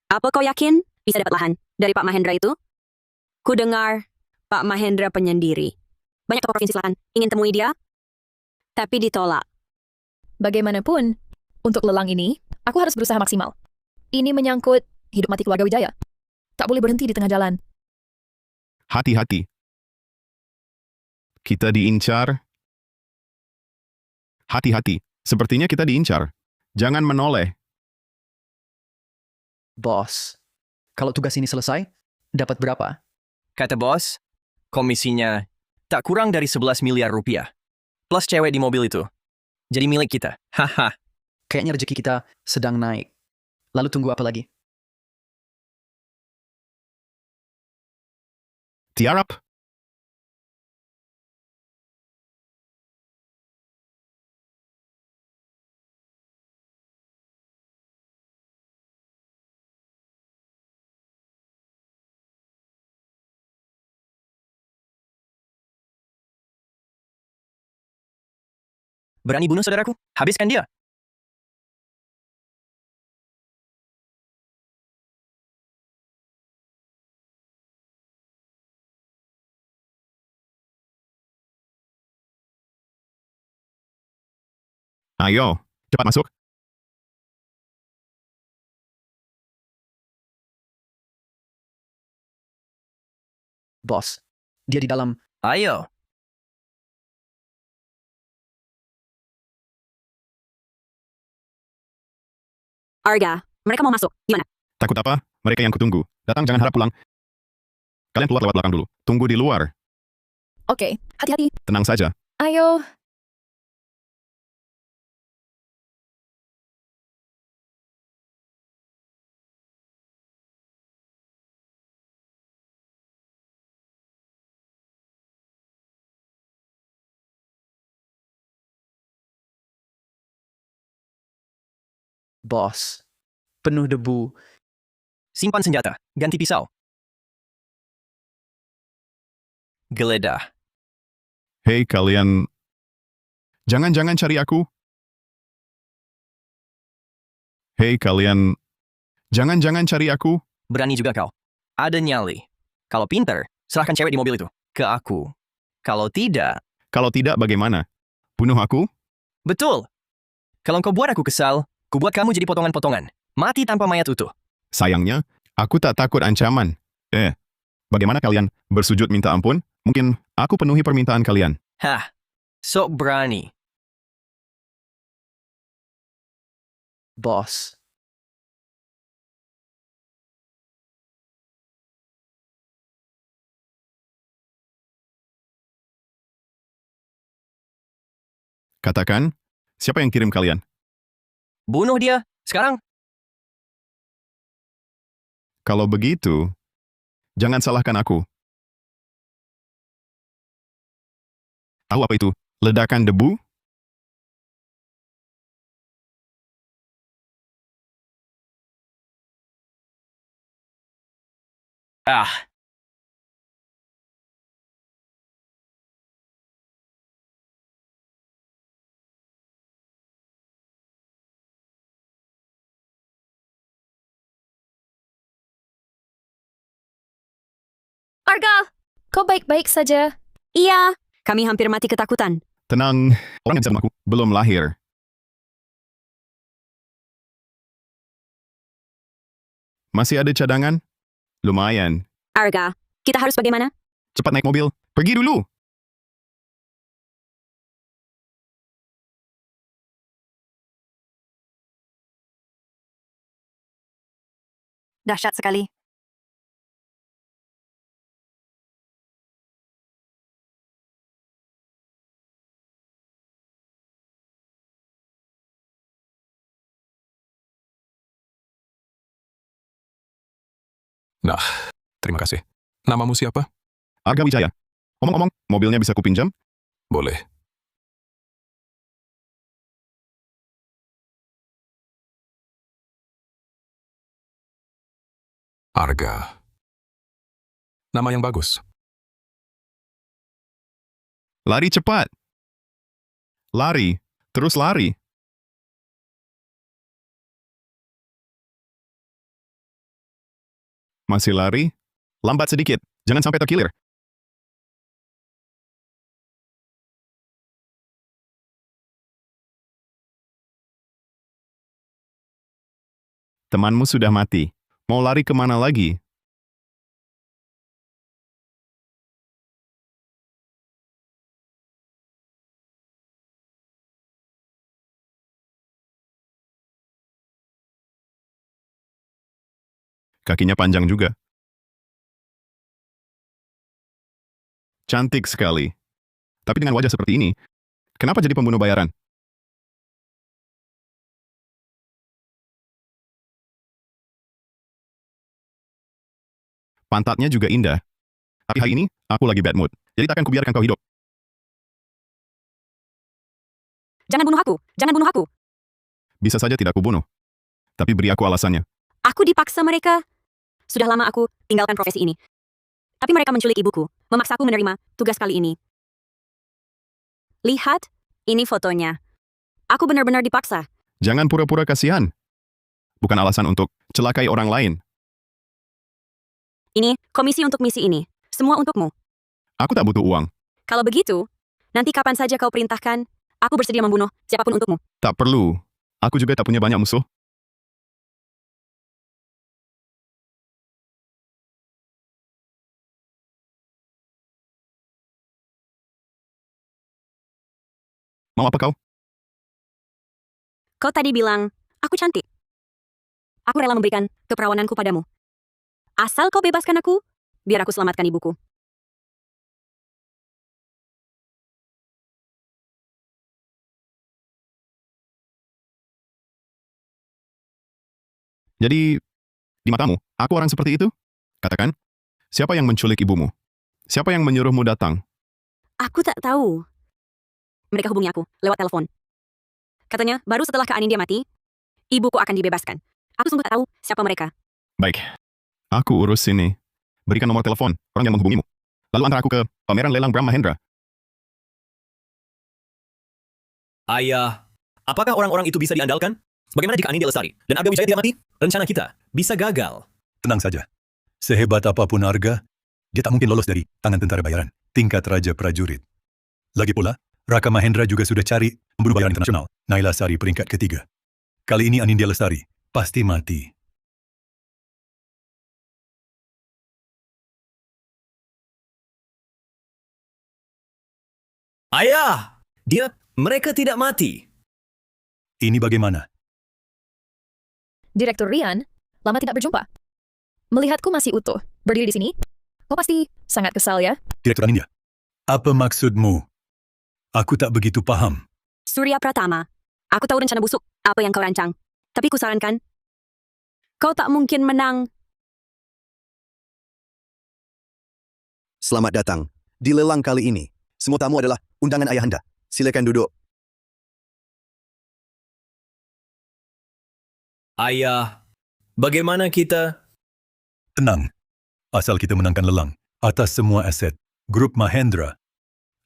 Speaker 4: apa kau yakin bisa dapat lahan dari Pak Mahendra itu? Ku dengar Pak Mahendra penyendiri. Banyak tokoh provinsi selatan ingin temui dia, tapi ditolak.
Speaker 5: Bagaimanapun, untuk lelang ini, aku harus berusaha maksimal. Ini menyangkut hidup mati keluarga Wijaya. Tak boleh berhenti di tengah jalan.
Speaker 1: Hati-hati. Kita diincar. Hati-hati. Sepertinya kita diincar. Jangan menoleh.
Speaker 11: Bos, kalau tugas ini selesai, dapat berapa?
Speaker 8: Kata bos, komisinya tak kurang dari 11 miliar rupiah. Plus cewek di mobil itu. Jadi milik kita. Haha.
Speaker 11: Kayaknya rezeki kita sedang naik. Lalu tunggu apa lagi?
Speaker 1: Tiarap.
Speaker 8: Berani bunuh saudaraku? Habiskan dia.
Speaker 1: Ayo, cepat masuk.
Speaker 11: Bos, dia di dalam.
Speaker 8: Ayo.
Speaker 4: Arga, mereka mau masuk. Gimana?
Speaker 1: Takut apa? Mereka yang kutunggu. Datang, jangan harap pulang. Kalian keluar lewat belakang dulu. Tunggu di luar.
Speaker 5: Oke, hati-hati.
Speaker 1: Tenang saja.
Speaker 5: Ayo.
Speaker 11: Bos, penuh debu.
Speaker 8: Simpan senjata. Ganti pisau. Geledah.
Speaker 1: Hei kalian. Jangan-jangan cari aku. Hei kalian. Jangan-jangan cari aku.
Speaker 8: Berani juga kau. Ada nyali. Kalau pinter, serahkan cewek di mobil itu. Ke aku. Kalau tidak...
Speaker 1: Kalau tidak bagaimana? Bunuh aku?
Speaker 8: Betul. Kalau kau buat aku kesal, ku buat kamu jadi potongan-potongan. Mati tanpa mayat utuh.
Speaker 1: Sayangnya, aku tak takut ancaman. Bagaimana kalian bersujud minta ampun? Mungkin aku penuhi permintaan kalian.
Speaker 8: Hah. Sok berani.
Speaker 11: Bos.
Speaker 1: Katakan, siapa yang kirim kalian?
Speaker 8: Bunuh dia, sekarang.
Speaker 1: Kalau begitu, jangan salahkan aku. Tahu apa itu? Ledakan debu?
Speaker 8: Ah,
Speaker 5: Arga, kau baik-baik saja.
Speaker 4: Iya, kami hampir mati ketakutan.
Speaker 1: Tenang, orang yang bisa aku belum lahir. Masih ada cadangan? Lumayan.
Speaker 4: Arga, kita harus bagaimana?
Speaker 1: Cepat naik mobil. Pergi dulu.
Speaker 4: Dahsyat sekali.
Speaker 9: Nah, terima kasih. Namamu siapa?
Speaker 1: Arga Wijaya. Omong-omong, mobilnya bisa kupinjam?
Speaker 9: Boleh. Arga. Nama yang bagus.
Speaker 1: Lari cepat. Lari. Terus lari. Masih lari? Lambat sedikit. Jangan sampai terkilir. Temanmu sudah mati. Mau lari kemana lagi? Kakinya panjang juga. Cantik sekali. Tapi dengan wajah seperti ini, kenapa jadi pembunuh bayaran? Pantatnya juga indah. Tapi hari ini, aku lagi bad mood. Jadi takkan kubiarkan kau hidup.
Speaker 4: Jangan bunuh aku, jangan bunuh aku.
Speaker 1: Bisa saja tidak kubunuh. Tapi beri aku alasannya.
Speaker 4: Aku dipaksa mereka. Sudah lama aku tinggalkan profesi ini. Tapi mereka menculik ibuku, memaksaku menerima tugas kali ini. Lihat, ini fotonya. Aku benar-benar dipaksa.
Speaker 1: Jangan pura-pura kasihan. Bukan alasan untuk celakai orang lain.
Speaker 4: Ini komisi untuk misi ini. Semua untukmu.
Speaker 1: Aku tak butuh uang.
Speaker 4: Kalau begitu, nanti kapan saja kau perintahkan, aku bersedia membunuh siapapun untukmu.
Speaker 1: Tak perlu. Aku juga tak punya banyak musuh. Mau apa kau?
Speaker 4: Kau tadi bilang, aku cantik. Aku rela memberikan keperawananku padamu. Asal kau bebaskan aku, biar aku selamatkan ibuku.
Speaker 1: Jadi, di matamu, aku orang seperti itu? Katakan, siapa yang menculik ibumu? Siapa yang menyuruhmu datang?
Speaker 4: Aku tak tahu. Mereka hubungi aku lewat telepon. Katanya, baru setelah Kak Anindya mati, ibuku akan dibebaskan. Aku sungguh tak tahu siapa mereka.
Speaker 1: Baik, aku urus sini. Berikan nomor telepon orang yang menghubungimu. Lalu antar aku ke pameran lelang Bram Mahendra.
Speaker 7: Ayah, apakah orang-orang itu bisa diandalkan? Bagaimana jika Anindya Lesari dan Arga Wijaya tidak mati? Rencana kita bisa gagal.
Speaker 13: Tenang saja. Sehebat apapun Arga, dia tak mungkin lolos dari tangan tentara bayaran, tingkat Raja Prajurit. Lagi pula, Raka Mahendra juga sudah cari pembunuh bayaran internasional, Naila Sari peringkat ketiga. Kali ini Anindya Lesari pasti mati.
Speaker 7: Ayah, mereka tidak mati.
Speaker 13: Ini bagaimana?
Speaker 5: Direktur Rian, lama tidak berjumpa. Melihatku masih utuh, berdiri di sini. Kau pasti sangat kesal ya?
Speaker 13: Direktur Anindya, apa maksudmu? Aku tak begitu paham.
Speaker 4: Surya Pratama, aku tahu rencana busuk apa yang kau rancang. Tapi kusarankan, kau tak mungkin menang
Speaker 2: Selamat datang. Di lelang kali ini, semua tamu adalah undangan ayahanda. Silakan duduk.
Speaker 7: Ayah, bagaimana kita?
Speaker 13: Tenang. Asal kita menangkan lelang atas semua aset. Grup Mahendra.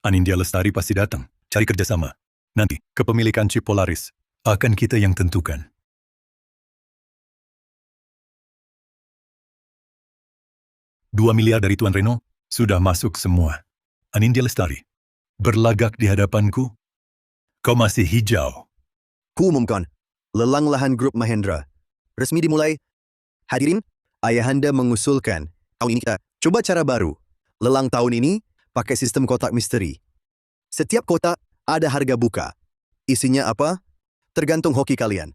Speaker 13: Anindya Lestari pasti datang. Cari kerjasama. Nanti, kepemilikan chip Polaris akan kita yang tentukan. $2 miliar dari Tuan Reno sudah masuk semua. Anindya Lestari, berlagak di hadapanku, kau masih hijau.
Speaker 2: Kuumumkan, lelang lahan grup Mahendra resmi dimulai. Hadirin, ayahanda mengusulkan tahun ini kita coba cara baru. Lelang tahun ini pakai sistem kotak misteri. Setiap kotak ada harga buka. Isinya apa? Tergantung hoki kalian.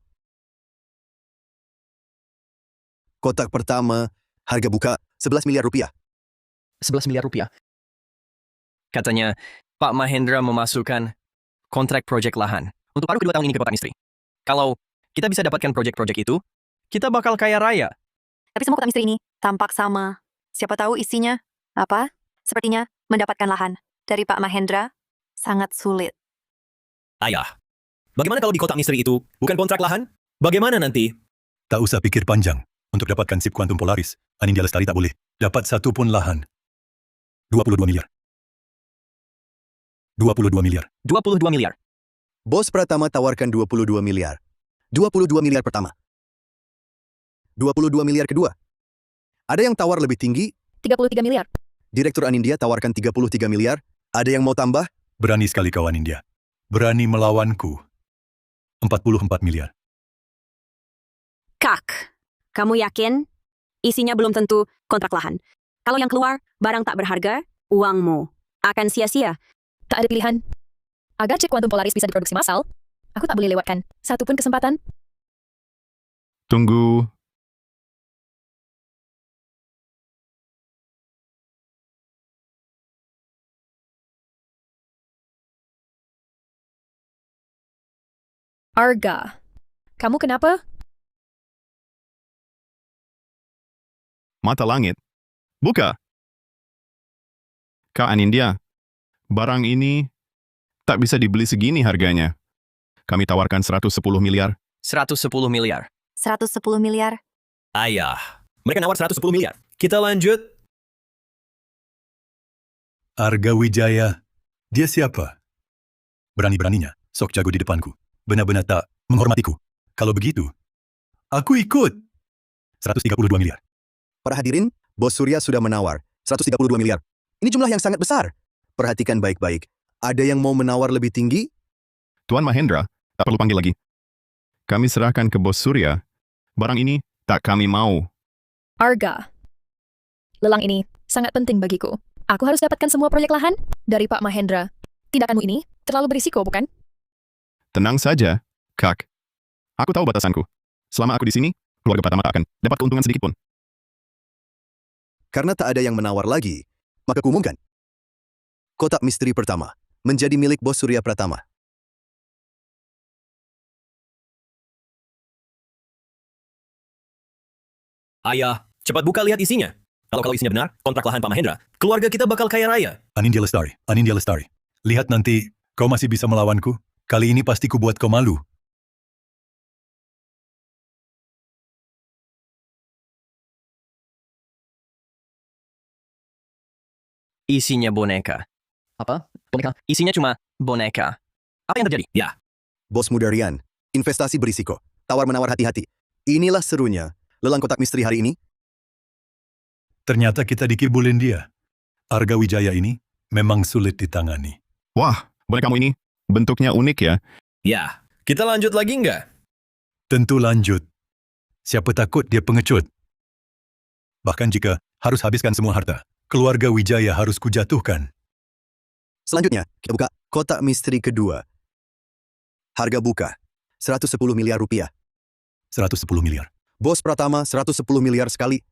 Speaker 2: Kotak pertama, harga buka 11 miliar rupiah.
Speaker 11: 11 miliar rupiah.
Speaker 8: Katanya, Pak Mahendra memasukkan kontrak proyek lahan untuk paruh kedua tahun ini ke kotak misteri. Kalau kita bisa dapatkan proyek-proyek itu, kita bakal kaya raya.
Speaker 4: Tapi semua kotak misteri ini tampak sama. Siapa tahu isinya apa? Sepertinya mendapatkan lahan dari Pak Mahendra sangat sulit.
Speaker 7: Ayah, bagaimana kalau di kotak misteri itu bukan kontrak lahan? Bagaimana nanti?
Speaker 13: Tak usah pikir panjang. Untuk dapatkan chip kuantum Polaris, Anindya Lestari tak boleh dapat satu pun lahan. 22 miliar. 22 miliar.
Speaker 8: 22 miliar.
Speaker 2: Bos Pratama tawarkan 22 miliar. 22 miliar pertama. 22 miliar kedua. Ada yang tawar lebih tinggi?
Speaker 5: 33 miliar.
Speaker 2: Direktur Anindya tawarkan 33 miliar. Ada yang mau tambah?
Speaker 13: Berani sekali kau Anindya. Berani melawanku. 44 miliar.
Speaker 4: Kak, kamu yakin? Isinya belum tentu kontrak lahan. Kalau yang keluar, barang tak berharga, uangmu akan sia-sia.
Speaker 5: Tak ada pilihan. Agar chip kuantum Polaris bisa diproduksi massal, aku tak boleh lewatkan satu pun kesempatan.
Speaker 1: Tunggu.
Speaker 5: Arga, kamu kenapa?
Speaker 1: Mata langit. Buka. Kak Anindya, barang ini tak bisa dibeli segini harganya. Kami tawarkan 110 miliar.
Speaker 8: 110 miliar.
Speaker 4: 110 miliar.
Speaker 7: Ayah, mereka nawar 110 miliar. Kita lanjut.
Speaker 13: Arga Wijaya. Dia siapa? Berani-beraninya, sok jago di depanku. Benar-benar tak menghormatiku. Kalau begitu, aku ikut. 132 miliar.
Speaker 2: Para hadirin, Bos Surya sudah menawar 132 miliar. Ini jumlah yang sangat besar. Perhatikan baik-baik. Ada yang mau menawar lebih tinggi?
Speaker 1: Tuan Mahendra, tak perlu panggil lagi. Kami serahkan ke Bos Surya. Barang ini tak kami mau.
Speaker 5: Arga, lelang ini sangat penting bagiku. Aku harus dapatkan semua proyek lahan dari Pak Mahendra. Tindakanmu ini terlalu berisiko, bukan?
Speaker 1: Tenang saja, Kak. Aku tahu batasanku. Selama aku di sini, keluarga Pratama tak akan dapat keuntungan sedikit pun.
Speaker 2: Karena tak ada yang menawar lagi, maka kuumumkan. Kotak misteri pertama menjadi milik Bos Surya Pratama.
Speaker 7: Ayah, cepat buka lihat isinya. Kalau isinya benar, kontrak lahan Pak Mahendra, keluarga kita bakal kaya raya.
Speaker 13: Anindya Lestari, Anindya Lestari. Lihat nanti, kau masih bisa melawanku. Kali ini pasti ku buat kau malu.
Speaker 8: Isinya boneka.
Speaker 11: Apa? Boneka?
Speaker 8: Isinya cuma boneka. Apa yang terjadi?
Speaker 7: Ya.
Speaker 2: Bos muda Rian, investasi berisiko. Tawar-menawar hati-hati. Inilah serunya lelang kotak misteri hari ini.
Speaker 13: Ternyata kita dikibulin dia. Arga Wijaya ini memang sulit ditangani.
Speaker 1: Wah, bonekamu ini bentuknya unik ya.
Speaker 7: Ya, kita lanjut lagi nggak?
Speaker 13: Tentu lanjut. Siapa takut dia pengecut? Bahkan jika harus habiskan semua harta, keluarga Wijaya harus kujatuhkan.
Speaker 2: Selanjutnya, kita buka kotak misteri kedua. Harga buka 110 miliar rupiah.
Speaker 13: 110 miliar.
Speaker 2: Bos Pratama 110 miliar sekali.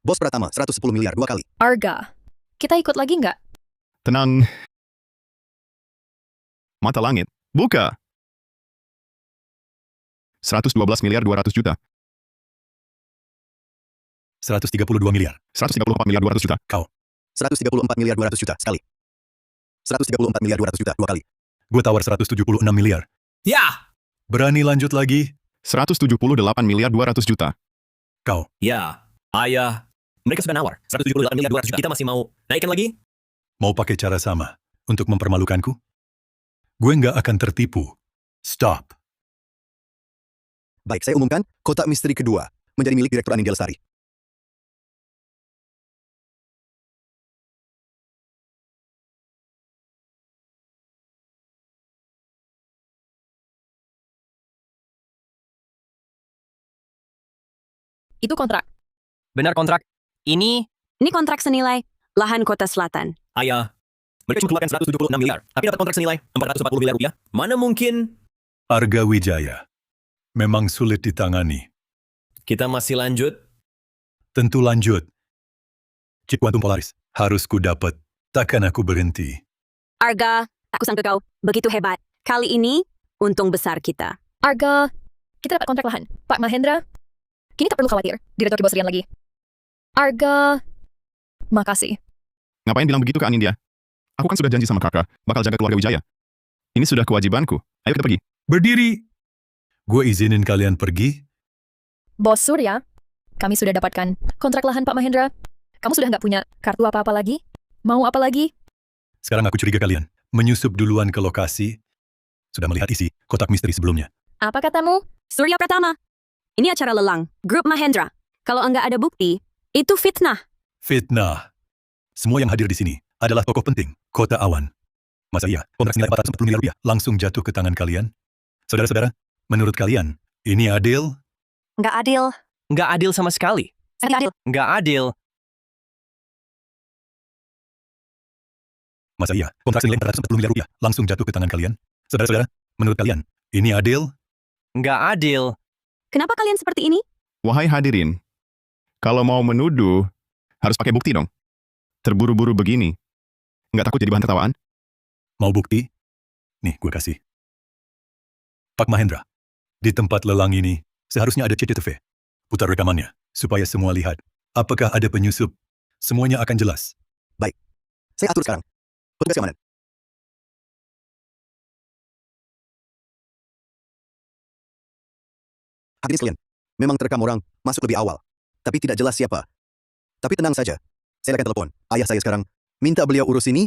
Speaker 2: Bos Pratama 110 miliar 2 kali.
Speaker 5: Arga, kita ikut lagi nggak?
Speaker 1: Tenang. Mata langit. Buka. 112 miliar 200 juta.
Speaker 13: 132 miliar.
Speaker 1: 134 miliar 200 juta.
Speaker 13: Kau.
Speaker 2: 134 miliar 200 juta sekali. 134 miliar 200 juta 2 kali.
Speaker 13: Gue tawar 176 miliar.
Speaker 7: Ya!
Speaker 13: Berani lanjut lagi?
Speaker 1: 178 miliar 200 juta.
Speaker 13: Kau.
Speaker 7: Ya, ayah. Mereka sudah nawar. 178 miliar 200 juta. Kita masih mau naikkan lagi?
Speaker 13: Mau pakai cara sama untuk mempermalukanku? Gue nggak akan tertipu. Stop.
Speaker 2: Baik, saya umumkan, kotak misteri kedua menjadi milik Direktur Anindya Lestari.
Speaker 5: Itu kontrak.
Speaker 8: Benar kontrak. Ini
Speaker 4: Ini kontrak senilai lahan kota selatan.
Speaker 7: Ayah, mereka cuma keluarkan 176 miliar, tapi dapat kontrak senilai 440 miliar rupiah. Mana mungkin
Speaker 13: Arga Wijaya. Memang sulit ditangani.
Speaker 7: kita masih lanjut?
Speaker 13: Tentu lanjut. Chip Quantum Polaris. Harus ku dapat. Takkan aku berhenti.
Speaker 4: Arga, aku sangka kau begitu hebat. Kali ini, untung besar kita.
Speaker 5: Arga, kita dapat kontrak lahan. Pak Mahendra, kini tak perlu khawatir. Direktur Keboserian lagi. Arga, makasih.
Speaker 1: Ngapain bilang begitu ke Anindya? Aku kan sudah janji sama kakak, bakal jaga keluarga Wijaya. Ini sudah kewajibanku. Ayo kita pergi.
Speaker 13: Berdiri. Gue izinin kalian pergi.
Speaker 5: Bos Surya, kami sudah dapatkan kontrak lahan Pak Mahendra. Kamu sudah nggak punya kartu apa-apa lagi? Mau apa lagi?
Speaker 13: Sekarang aku curiga kalian. Menyusup duluan ke lokasi. Sudah melihat isi kotak misteri sebelumnya.
Speaker 5: Apa katamu?
Speaker 4: Surya Pratama. Ini acara lelang, grup Mahendra. Kalau enggak ada bukti, itu fitnah.
Speaker 13: Fitnah. Semua yang hadir di sini adalah tokoh penting. Kota Awan. Masa iya, kontrak senilai 440 miliar rupiah langsung jatuh ke tangan kalian? Saudara-saudara, menurut kalian, ini adil?
Speaker 4: Enggak adil.
Speaker 8: nggak adil sama sekali.
Speaker 4: Enggak adil.
Speaker 8: Nggak adil.
Speaker 13: Masa iya, kontrak senilai 440 miliar rupiah langsung jatuh ke tangan kalian? Saudara-saudara, menurut kalian, ini adil?
Speaker 8: Nggak adil.
Speaker 4: Kenapa kalian seperti ini?
Speaker 1: Wahai hadirin, kalau mau menuduh, harus pakai bukti dong. Terburu-buru begini. Nggak takut jadi bahan tertawaan?
Speaker 13: Mau bukti? Nih, gue kasih. Pak Mahendra, di tempat lelang ini, seharusnya ada CCTV. Putar rekamannya, supaya semua lihat. Apakah ada penyusup? Semuanya akan jelas.
Speaker 2: Baik. Saya atur sekarang. Petugas keamanan. Hadirin sekalian, memang terekam orang masuk lebih awal. Tapi tidak jelas siapa. Tapi tenang saja. Saya akan telepon ayah saya sekarang. Minta beliau urus ini.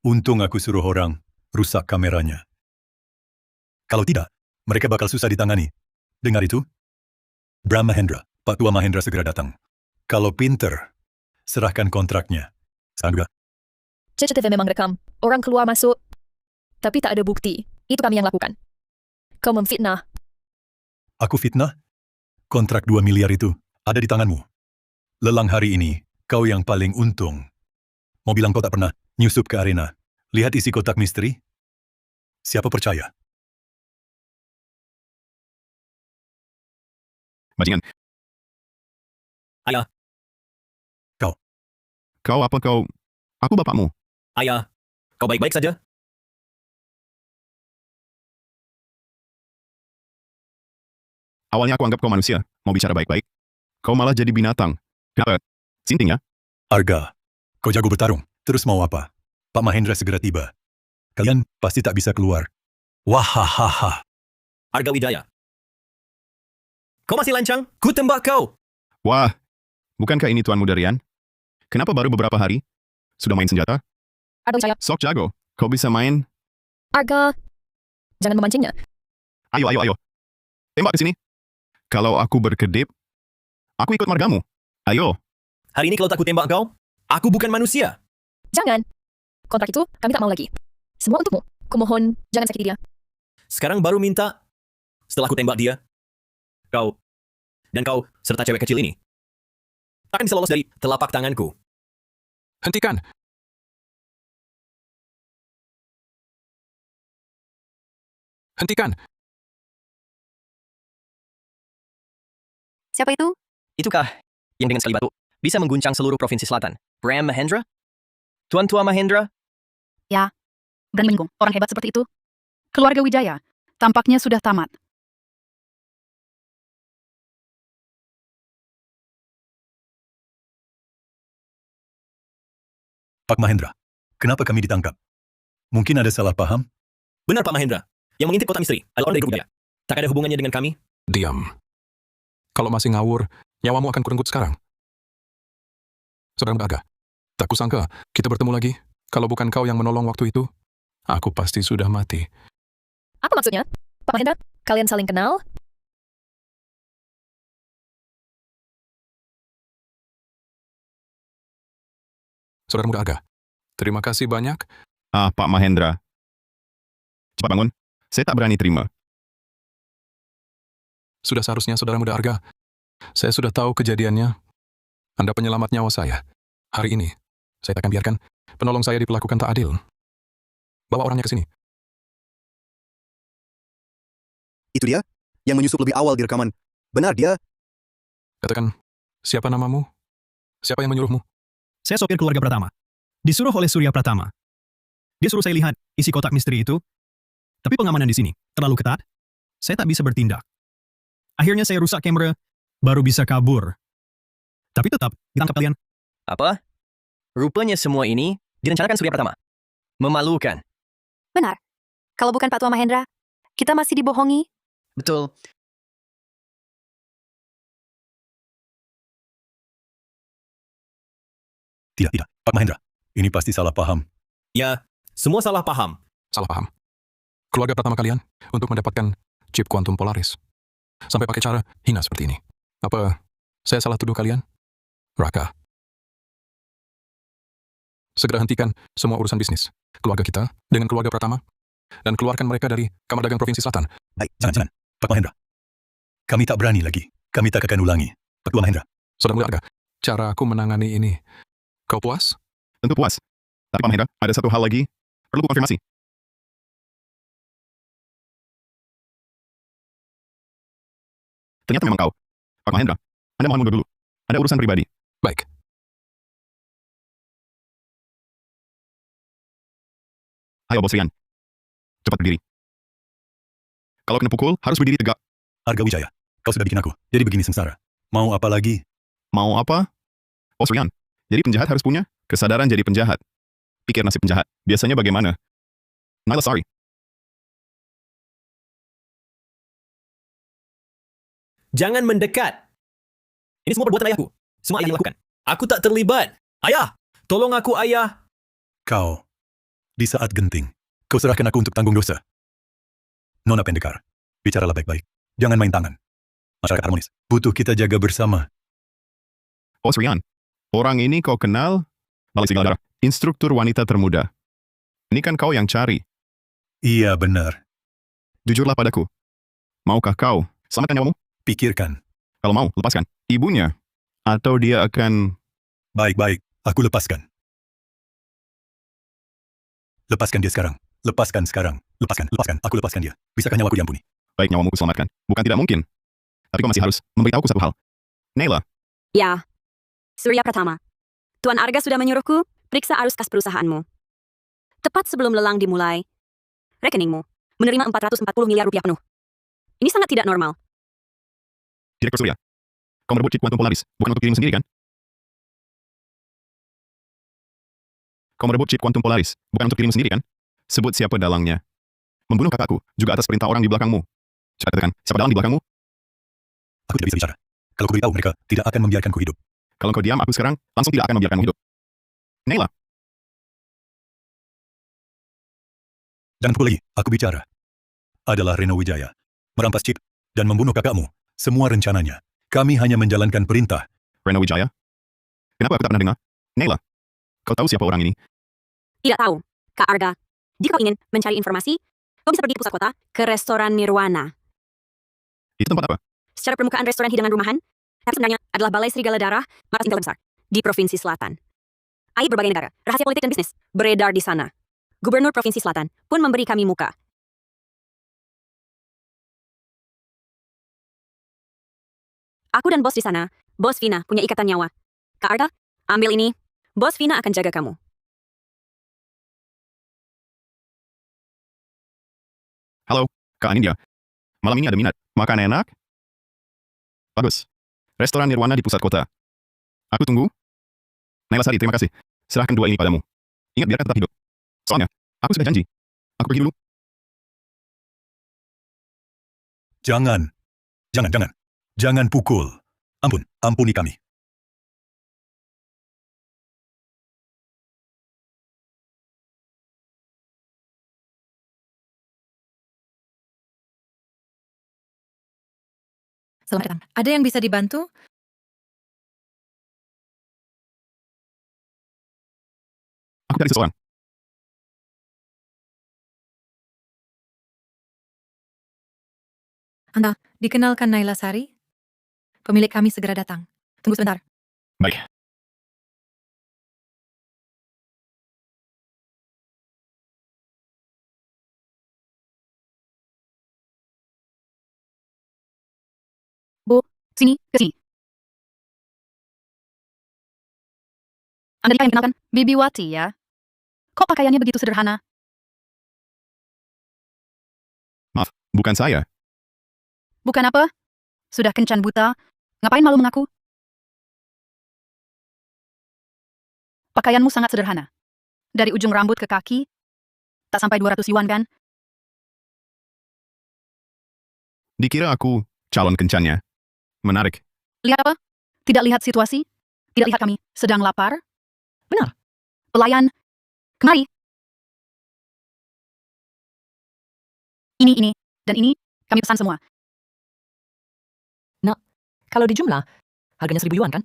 Speaker 13: Untung aku suruh orang rusak kameranya. Kalau tidak, mereka bakal susah ditangani. Dengar itu? Bram Mahendra, Pak Tua Mahendra segera datang. Kalau pinter, serahkan kontraknya. Sangga.
Speaker 5: CCTV memang rekam. Orang keluar masuk. Tapi tak ada bukti. Itu kami yang lakukan. Kau memfitnah.
Speaker 13: Aku fitnah? Kontrak 2 miliar itu ada di tanganmu. Lelang hari ini, kau yang paling untung. Mau bilang kau tak pernah nyusup ke arena. Lihat isi kotak misteri. Siapa percaya?
Speaker 1: Bajingan.
Speaker 7: Ayah.
Speaker 13: Kau.
Speaker 1: Kau apa kau? Aku bapakmu.
Speaker 7: Ayah, kau baik-baik saja?
Speaker 1: Awalnya aku anggap kau manusia, mau bicara baik-baik. Kau malah jadi binatang. Kenapa? Sinting ya?
Speaker 13: Arga, kau jago bertarung. Terus mau apa? Pak Mahendra segera tiba. Kalian pasti tak bisa keluar. Wahahaha.
Speaker 7: Arga Wijaya. Kau masih lancang? Ku tembak kau.
Speaker 1: Wah, bukankah ini Tuan Muda Rian? Kenapa baru beberapa hari? Sudah main senjata?
Speaker 5: Arga Wijaya.
Speaker 1: Sok jago. Kau bisa main?
Speaker 5: Arga. Jangan memancingnya.
Speaker 1: Ayo. Tembak ke sini. Kalau aku berkedip, aku ikut margamu. Ayo.
Speaker 7: Hari ini kalau tak ku tembak kau, aku bukan manusia.
Speaker 5: Jangan. Kontrak itu kami tak mau lagi. Semua untukmu. Kumohon, jangan sakiti dia.
Speaker 7: Sekarang baru minta, setelah ku tembak dia, kau, dan kau, serta cewek kecil ini, takkan bisa lolos dari telapak tanganku.
Speaker 9: Hentikan. Hentikan.
Speaker 4: Siapa itu?
Speaker 8: Itukah yang dengan sekali batu bisa mengguncang seluruh provinsi selatan? Bram Mahendra? Tuan Tua Mahendra?
Speaker 10: Ya, berani menyinggung orang hebat seperti itu. Keluarga Wijaya tampaknya sudah tamat.
Speaker 13: Pak Mahendra, kenapa kami ditangkap? Mungkin ada salah paham?
Speaker 7: Benar Pak Mahendra. Yang mengintip kotak misteri adalah orang dari grup Wijaya. Tak ada hubungannya dengan kami.
Speaker 9: Diam. Kalau masih ngawur, nyawamu akan kurenggut sekarang. Saudara Muda Arga, tak kusangka kita bertemu lagi. Kalau bukan kau yang menolong waktu itu, aku pasti sudah mati.
Speaker 5: Apa maksudnya? Pak Mahendra, kalian saling kenal?
Speaker 9: Saudara Muda Arga, terima kasih banyak.
Speaker 1: Pak Mahendra. Cepat bangun. Saya tak berani terima.
Speaker 9: Sudah seharusnya Saudara Muda Arga. Saya sudah tahu kejadiannya. Anda penyelamat nyawa saya. Hari ini, saya tak akan biarkan penolong saya diperlakukan tak adil. Bawa orangnya ke sini.
Speaker 2: Itu dia yang menyusup lebih awal di rekaman. Benar dia?
Speaker 9: Katakan, siapa namamu? Siapa yang menyuruhmu?
Speaker 14: Saya sopir keluarga Pratama. Disuruh oleh Surya Pratama. Dia suruh saya lihat isi kotak misteri itu. Tapi pengamanan di sini terlalu ketat. Saya tak bisa bertindak. Akhirnya saya rusak kamera, baru bisa kabur. Tapi tetap ditangkap kalian.
Speaker 8: Apa? Rupanya semua ini direncanakan Surya Pratama. Memalukan.
Speaker 4: Benar. Kalau bukan Pak Tua Mahendra, kita masih dibohongi.
Speaker 11: Betul.
Speaker 13: Tidak. Pak Mahendra, ini pasti salah paham.
Speaker 7: Ya, semua salah paham.
Speaker 9: Salah paham. Keluarga pertama kalian untuk mendapatkan chip kuantum Polaris. Sampai pakai cara hina seperti ini. Apa saya salah tuduh kalian? Raka. Segera hentikan semua urusan bisnis. Keluarga kita dengan keluarga pertama. Dan keluarkan mereka dari Kamar Dagang Provinsi Selatan.
Speaker 13: Baik, jangan. Pak Mahendra. Kami tak berani lagi. Kami tak akan ulangi. Pak Tua Mahendra.
Speaker 9: Saudara Muda Arga, cara aku menangani ini. Kau puas?
Speaker 1: Tentu puas. Tapi Pak Mahendra, ada satu hal lagi. Perlu konfirmasi. Ternyata memang kau. Pak Mahendra, Anda mohon mundur dulu. Ada urusan pribadi.
Speaker 9: Baik.
Speaker 1: Ayo Bos Rian. Cepat berdiri. Kalau kena pukul, harus berdiri tegak.
Speaker 13: Arga Wijaya, kau sudah bikin aku jadi begini sengsara. Mau apa lagi?
Speaker 1: Mau apa? Bos Rian, jadi penjahat harus punya kesadaran jadi penjahat. Pikir nasib penjahat. Biasanya bagaimana? Naila sorry.
Speaker 7: Jangan mendekat. Ini semua perbuatan ayahku. Semua ayah yang lakukan. Aku tak terlibat. Ayah, tolong aku ayah.
Speaker 13: Kau, di saat genting, kau serahkan aku untuk tanggung dosa. Nona Pendekar, bicaralah baik-baik. Jangan main tangan. Masyarakat harmonis. Butuh kita jaga bersama.
Speaker 1: Bos Rian, orang ini kau kenal? Balai Serigala Darah, instruktur wanita termuda. Ini kan kau yang cari.
Speaker 13: Iya, benar.
Speaker 1: Jujurlah padaku. Maukah kau selamatkan nyawamu?
Speaker 13: Pikirkan.
Speaker 1: Kalau mau, lepaskan. Ibunya. Atau dia akan...
Speaker 13: Baik-baik, aku lepaskan. Lepaskan dia sekarang. Lepaskan sekarang. Lepaskan. Aku lepaskan dia. Bisakah nyawaku diampuni?
Speaker 1: Baik, nyawamu kuselamatkan. Bukan tidak mungkin. Tapi kau masih harus memberitahuku satu hal. Naila,
Speaker 4: Ya. Surya Pratama. Tuan Arga sudah menyuruhku periksa arus kas perusahaanmu. Tepat sebelum lelang dimulai, rekeningmu menerima 440 miliar rupiah penuh. Ini sangat tidak normal.
Speaker 1: Direktur Surya. Kau merebut chip kuantum Polaris, bukan untuk dirimu sendiri kan? Kau merebut chip kuantum Polaris, bukan untuk dirimu sendiri kan? Sebut siapa dalangnya. Membunuh kakakku, juga atas perintah orang di belakangmu. Cepat katakan, siapa dalang di belakangmu?
Speaker 13: Aku tidak bisa bicara. Kalau ku beritahu mereka, tidak akan membiarkanku hidup.
Speaker 1: Kalau kau diam, aku sekarang langsung tidak akan membiarkanmu hidup. Naila,
Speaker 13: Jangan pukul lagi, aku bicara. Adalah Reno Wijaya. Merampas chip dan membunuh kakakmu. Semua rencananya. Kami hanya menjalankan perintah.
Speaker 1: Reno Wijaya? Kenapa aku tak pernah dengar? Naila, kau tahu siapa orang ini?
Speaker 4: Tidak tahu, Kak Arga. Jika kau ingin mencari informasi, kau bisa pergi ke pusat kota, ke restoran Nirwana.
Speaker 1: Itu tempat apa?
Speaker 4: Secara permukaan restoran hidangan rumahan, tapi sebenarnya adalah Balai Serigala Darah, markas intel terbesar, di Provinsi Selatan. Aib berbagai negara, rahasia politik dan bisnis, beredar di sana. Gubernur Provinsi Selatan pun memberi kami muka. Aku dan bos di sana, Bos Vina, punya ikatan nyawa. Kak Arga, ambil ini. Bos Vina akan jaga kamu.
Speaker 1: Halo, Kak Anindya. Malam ini ada minat. Makan enak? Bagus. Restoran Nirwana di pusat kota. Aku tunggu. Naila Sari, terima kasih. Serahkan dua ini padamu. Ingat, biarkan tetap hidup. Soalnya, aku sudah janji. Aku pergi dulu.
Speaker 13: Jangan. Jangan pukul. Ampuni kami.
Speaker 10: Selamat datang. Ada yang bisa dibantu?
Speaker 1: Aku cari seseorang.
Speaker 10: Anda, dikenalkan Naila Sari? Pemilik kami segera datang. Tunggu sebentar.
Speaker 1: Baik.
Speaker 10: Bu, sini, ke sini. Anda yang dikenalkan? Bibi Wati, ya? Kok pakaiannya begitu sederhana?
Speaker 1: Maaf, bukan saya.
Speaker 10: Bukan apa? Sudah kencan buta? Ngapain malu mengaku? Pakaianmu sangat sederhana. Dari ujung rambut ke kaki, tak sampai 200 yuan kan?
Speaker 1: Dikira aku calon kencannya. Menarik.
Speaker 10: Lihat apa? Tidak lihat situasi? Tidak lihat kami sedang lapar?
Speaker 11: Benar.
Speaker 10: Pelayan, kemari. Ini, dan ini, kami pesan semua.
Speaker 11: Nak, kalau di jumlah, harganya 1.000 yuan kan?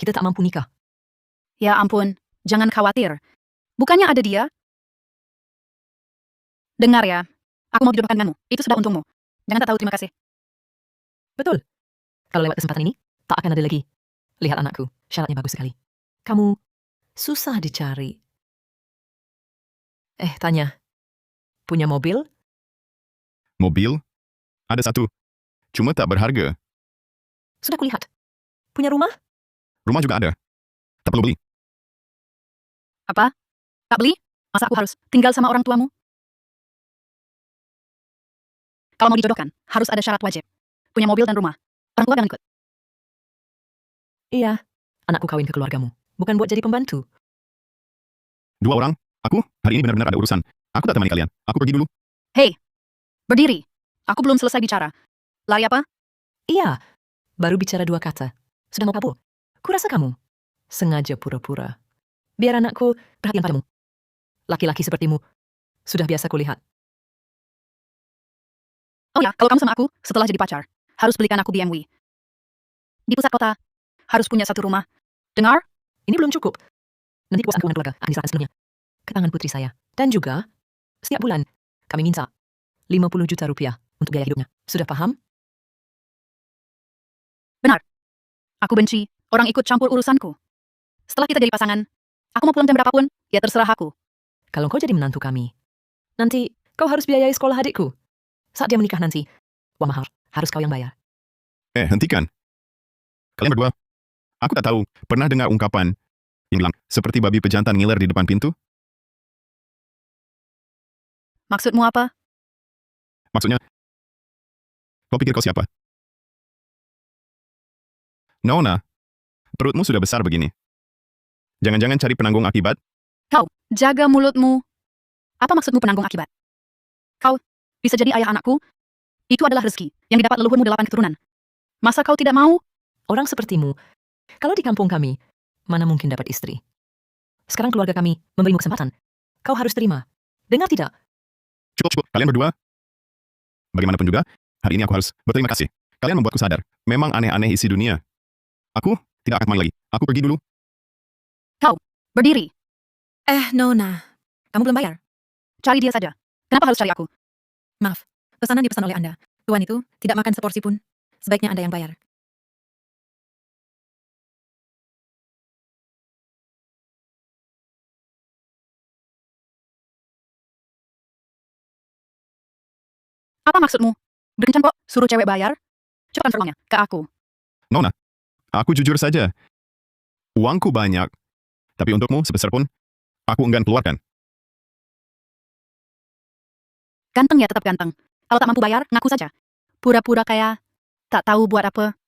Speaker 11: Kita tak mampu nikah.
Speaker 10: Ya ampun, jangan khawatir. Bukannya ada dia? Dengar ya, aku mau dijodohkan denganmu. Itu sudah untungmu. Jangan tak tahu terima kasih.
Speaker 11: Betul. Kalau lewat kesempatan ini, tak akan ada lagi. Lihat anakku, syaratnya bagus sekali. Kamu susah dicari. Tanya. Punya mobil?
Speaker 1: Mobil? Ada satu. Cuma tak berharga.
Speaker 11: Sudah kulihat. Punya rumah?
Speaker 1: Rumah juga ada. Tak perlu beli.
Speaker 10: Apa? Tak beli? Masa aku harus tinggal sama orang tuamu? Kalau mau dijodohkan, harus ada syarat wajib. Punya mobil dan rumah. Orang tua jangan ikut.
Speaker 11: Iya. Anakku kawin ke keluargamu. Bukan buat jadi pembantu.
Speaker 1: 2 orang. Aku, hari ini benar-benar ada urusan. Aku tak temani kalian. Aku pergi dulu.
Speaker 10: Hei, berdiri. Aku belum selesai bicara. Lari apa?
Speaker 11: Iya. Baru bicara 2 kata. Sudah mau kabur. Kurasa kamu sengaja pura-pura. Biar anakku perhatian padamu. Laki-laki sepertimu sudah biasa kulihat.
Speaker 10: Oh ya, kalau kamu sama aku, setelah jadi pacar, harus belikan aku BMW. Di pusat kota, harus punya satu rumah. Dengar?
Speaker 11: Ini belum cukup. Nanti puas keuangan keluarga akan diserahkan sepenuhnya ke tangan putri saya. Dan juga, setiap bulan, kami minta 50 juta rupiah untuk biaya hidupnya. Sudah paham?
Speaker 10: Benar. Aku benci orang ikut campur urusanku. Setelah kita jadi pasangan, aku mau pulang jam berapapun, ya terserah aku.
Speaker 11: Kalau kau jadi menantu kami, nanti kau harus biayai sekolah adikku. Saat dia menikah nanti, uang mahar harus kau yang bayar.
Speaker 1: Hentikan. Kalian berdua. Aku tak tahu, pernah dengar ungkapan yang bilang, seperti babi pejantan ngiler di depan pintu?
Speaker 10: Maksudmu apa?
Speaker 1: Maksudnya, kau pikir kau siapa? Nona, perutmu sudah besar begini. Jangan-jangan cari penanggung akibat?
Speaker 10: Kau, jaga mulutmu. Apa maksudmu penanggung akibat? Kau, bisa jadi ayah anakku? Itu adalah rezeki yang didapat leluhurmu 8 keturunan. Masa kau tidak mau?
Speaker 11: Orang sepertimu, kalau di kampung kami, mana mungkin dapat istri? Sekarang keluarga kami memberimu kesempatan. Kau harus terima. Dengar tidak?
Speaker 1: Cukup. Kalian berdua. Bagaimanapun juga, hari ini aku harus berterima kasih. Kalian membuatku sadar. Memang aneh-aneh isi dunia. Aku tidak akan kembali lagi. Aku pergi dulu.
Speaker 10: Kau, berdiri. Nona. Kamu belum bayar. Cari dia saja. Kenapa harus cari aku? Maaf, pesanan dipesan oleh Anda. Tuan itu tidak makan seporsi pun. Sebaiknya Anda yang bayar. Apa maksudmu? Berkencan kok, suruh cewek bayar? Cepat transfer uangnya ke aku.
Speaker 1: Nona, aku jujur saja. Uangku banyak. Tapi untukmu sebesar pun, aku enggan keluarkan.
Speaker 10: Ganteng ya tetap ganteng. Kalau tak mampu bayar, ngaku saja. Pura-pura kayak tak tahu buat apa.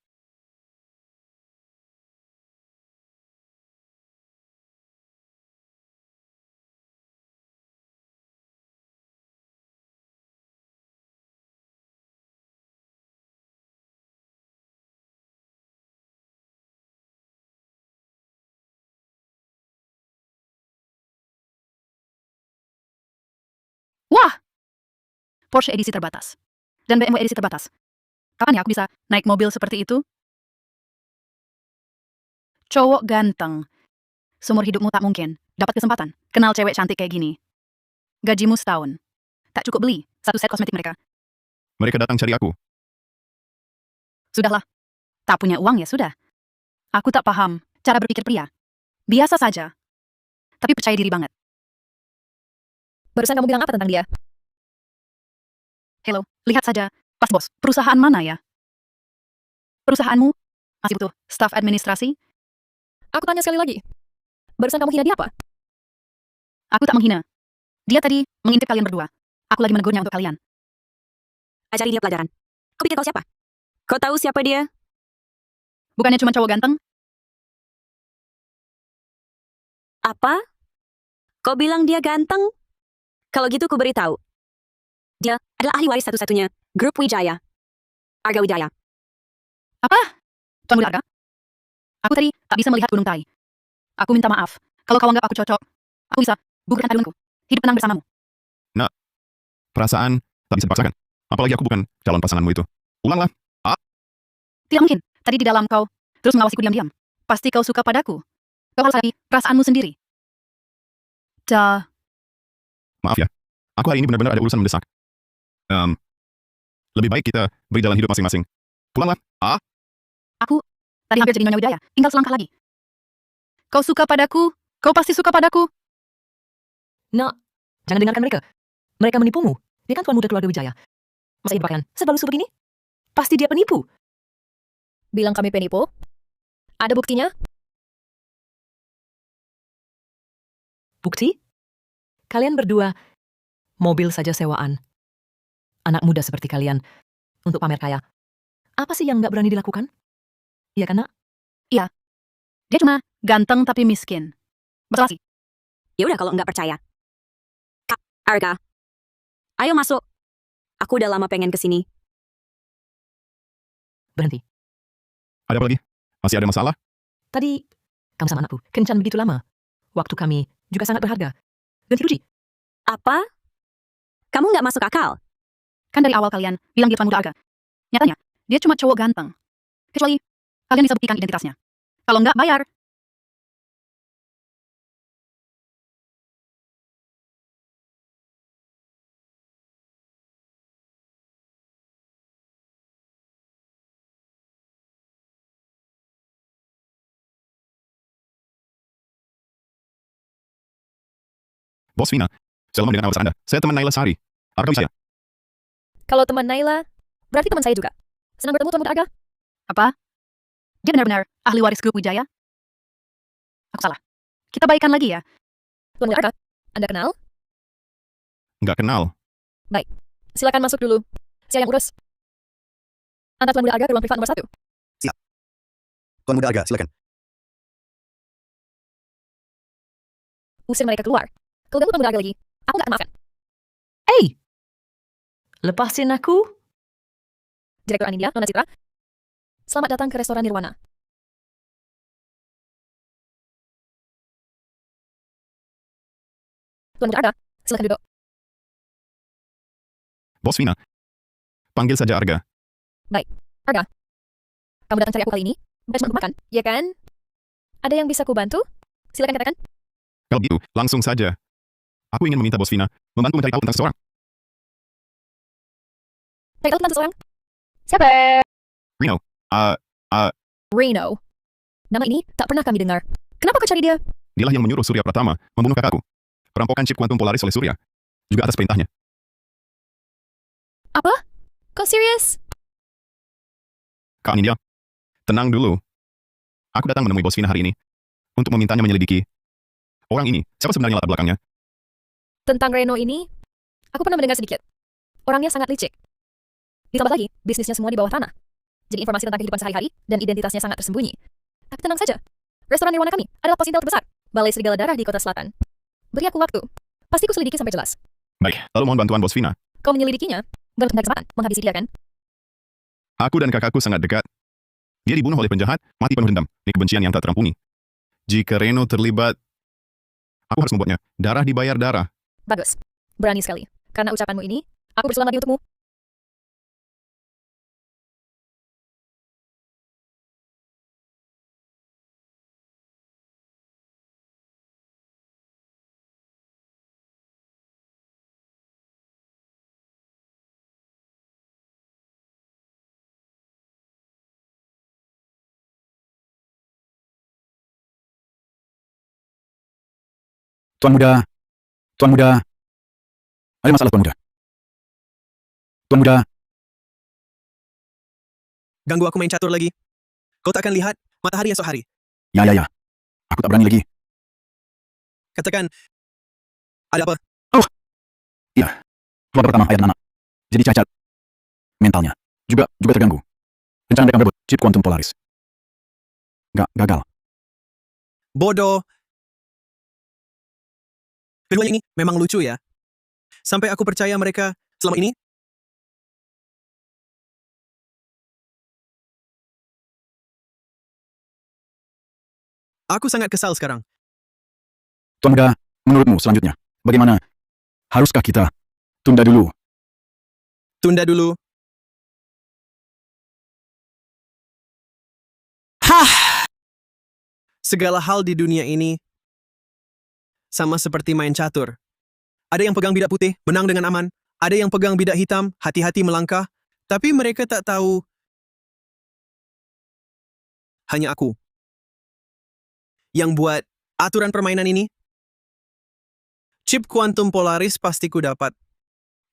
Speaker 10: Porsche edisi terbatas. Dan BMW edisi terbatas. Kapan ya aku bisa naik mobil seperti itu? Cowok ganteng. Seumur hidupmu tak mungkin dapat kesempatan kenal cewek cantik kayak gini. Gajimu setahun. Tak cukup beli satu set kosmetik mereka.
Speaker 1: Mereka datang cari aku.
Speaker 10: Sudahlah. Tak punya uang ya sudah. Aku tak paham cara berpikir pria. Biasa saja. Tapi percaya diri banget.
Speaker 5: Barusan kamu bilang apa tentang dia?
Speaker 10: Hello, lihat saja. Pas bos, perusahaan mana ya? Perusahaanmu masih butuh staf administrasi?
Speaker 5: Aku tanya sekali lagi. Barusan kamu hina dia apa?
Speaker 10: Aku tak menghina. Dia tadi mengintip kalian berdua. Aku lagi menegurnya untuk kalian.
Speaker 4: Ajari dia pelajaran. Kau pikir kau siapa? Kau tahu siapa dia?
Speaker 10: Bukannya cuma cowok ganteng?
Speaker 4: Apa? Kau bilang dia ganteng? Kalau gitu ku beritahu. Dia adalah ahli waris satu-satunya Grup Wijaya. Arga Wijaya.
Speaker 10: Apa? Tuan Muda Arga? Aku tadi tak bisa melihat Gunung Tai. Aku minta maaf. Kalau kau anggap aku cocok, aku bisa gugurkan kandunganku. Hidup tenang bersamamu.
Speaker 1: Nak, perasaan tak bisa dipaksakan. Apalagi aku bukan calon pasanganmu itu. Ulanglah.
Speaker 10: Tidak mungkin. Tadi di dalam kau terus mengawasiku diam-diam. Pasti kau suka padaku. Kau harus hadapi perasaanmu sendiri. Dah.
Speaker 1: Maaf ya. Aku hari ini benar-benar ada urusan mendesak. Lebih baik kita beri jalan hidup masing-masing. Pulanglah.
Speaker 10: Aku tadi hampir jadi Nyonya Wijaya. Tinggal selangkah lagi. Kau suka padaku? Kau pasti suka padaku.
Speaker 11: Nak, jangan dengarkan mereka. Mereka menipumu. Dia kan tuan muda keluarga Wijaya. Masa ia berpakaian sebalusu begini? Pasti dia penipu.
Speaker 5: Bilang kami penipu? Ada buktinya?
Speaker 11: Bukti? Kalian berdua, mobil saja sewaan. Anak muda seperti kalian, untuk pamer kaya. Apa sih yang nggak berani dilakukan? Iya kan, Nak?
Speaker 10: Iya. Dia cuma ganteng tapi miskin. Betul sih.
Speaker 4: Ya udah kalau nggak percaya. Kak, Arga. Ayo masuk. Aku udah lama pengen kesini.
Speaker 11: Berhenti.
Speaker 1: Ada apa lagi? Masih ada masalah?
Speaker 11: Tadi, kamu sama anakku kencan begitu lama. Waktu kami juga sangat berharga. Ganti rugi.
Speaker 4: Apa? Kamu nggak masuk akal?
Speaker 10: Kan dari awal kalian bilang dia Tuan Muda Arga. Nyatanya, dia cuma cowok ganteng. Kecuali kalian bisa buktikan identitasnya. Kalau nggak, bayar.
Speaker 1: Bos Vina, selamat dengan awal Anda. Saya teman Naila Sari. Arga Wijaya.
Speaker 5: Kalau teman Naila, berarti teman saya juga. Senang bertemu Tuan Muda Arga.
Speaker 10: Apa? Dia benar-benar ahli waris Grup Wijaya? Aku salah. Kita baikan lagi ya.
Speaker 5: Tuan Muda Arga, Anda kenal?
Speaker 1: Nggak kenal.
Speaker 5: Baik, silakan masuk dulu. Saya yang urus. Antar Tuan Muda Arga ke ruang privat nomor 1.
Speaker 2: Siap. Tuan Muda Arga, silakan.
Speaker 5: Usir mereka keluar. Kalau ganggu Tuan Muda Arga lagi, aku nggak akan maafkan.
Speaker 11: Lepasin aku.
Speaker 5: Direktur Anindya, Nona Citra. Selamat datang ke restoran Nirwana. Tuan Muda Arga, silakan duduk.
Speaker 1: Bos Vina. Panggil saja Arga.
Speaker 5: Baik, Arga. Kamu datang cari aku kali ini? Bukan cuma untuk makan, ya kan? Ada yang bisa kubantu? Silakan katakan.
Speaker 1: Kalau gitu, langsung saja. Aku ingin meminta Bos Vina membantu mencari tahu tentang seseorang.
Speaker 5: Cari tahu tentang seseorang? Siapa?
Speaker 1: Reno.
Speaker 5: Reno. Nama ini tak pernah kami dengar. Kenapa kau cari dia?
Speaker 1: Dialah yang menyuruh Surya Pratama membunuh kakakku. Perampokan chip kuantum Polaris oleh Surya. Juga atas perintahnya.
Speaker 5: Apa? Kau serius?
Speaker 1: Kak Anindya, tenang dulu. Aku datang menemui Bos Vina hari ini untuk memintanya menyelidiki orang ini. Siapa sebenarnya latar belakangnya?
Speaker 5: Tentang Reno ini, aku pernah mendengar sedikit. Orangnya sangat licik. Ditambah lagi, bisnisnya semua di bawah tanah. Jadi informasi tentang kehidupan sehari-hari dan identitasnya sangat tersembunyi. Tapi tenang saja. Restoran Nirwana kami adalah pos intel terbesar. Balai Serigala Darah di Kota Selatan. Beri aku waktu. Pasti ku selidiki sampai jelas.
Speaker 1: Baik, lalu mohon bantuan Bos Vina.
Speaker 5: Kau menyelidikinya, bukan untuk kesempatan menghabisi dia kan?
Speaker 1: Aku dan kakakku sangat dekat. Dia dibunuh oleh penjahat, mati penuh dendam. Ini kebencian yang tak terampuni. Jika Reno terlibat, aku harus membuatnya. Darah dibayar darah.
Speaker 5: Bagus. Berani sekali. Karena ucapanmu ini, Aku bersulang lagi untukmu.
Speaker 3: Tuan Muda, Tuan Muda. Ada masalah, Tuan Muda. Tuan Muda,
Speaker 12: Ganggu aku main catur lagi. Kau tak akan lihat matahari esok hari.
Speaker 3: ya. Aku tak berani lagi.
Speaker 12: Katakan, ada apa?
Speaker 3: Oh, iya. Keluarga pertama ayah dan anak. Jadi cacat. Mentalnya. Juga terganggu. Rencana mereka merebut chip kuantum Polaris. Gagal.
Speaker 12: Bodoh. Keduanya ini memang lucu ya. Sampai aku percaya mereka selama ini. Aku sangat kesal sekarang.
Speaker 3: Tuan Muda, menurutmu selanjutnya, bagaimana? Haruskah kita tunda dulu?
Speaker 12: Tunda dulu. Hah! Segala hal di dunia ini sama seperti main catur. Ada yang pegang bidak putih, menang dengan aman. Ada yang pegang bidak hitam, hati-hati melangkah. Tapi mereka tak tahu. Hanya aku yang buat aturan permainan ini. Chip kuantum Polaris pasti ku dapat.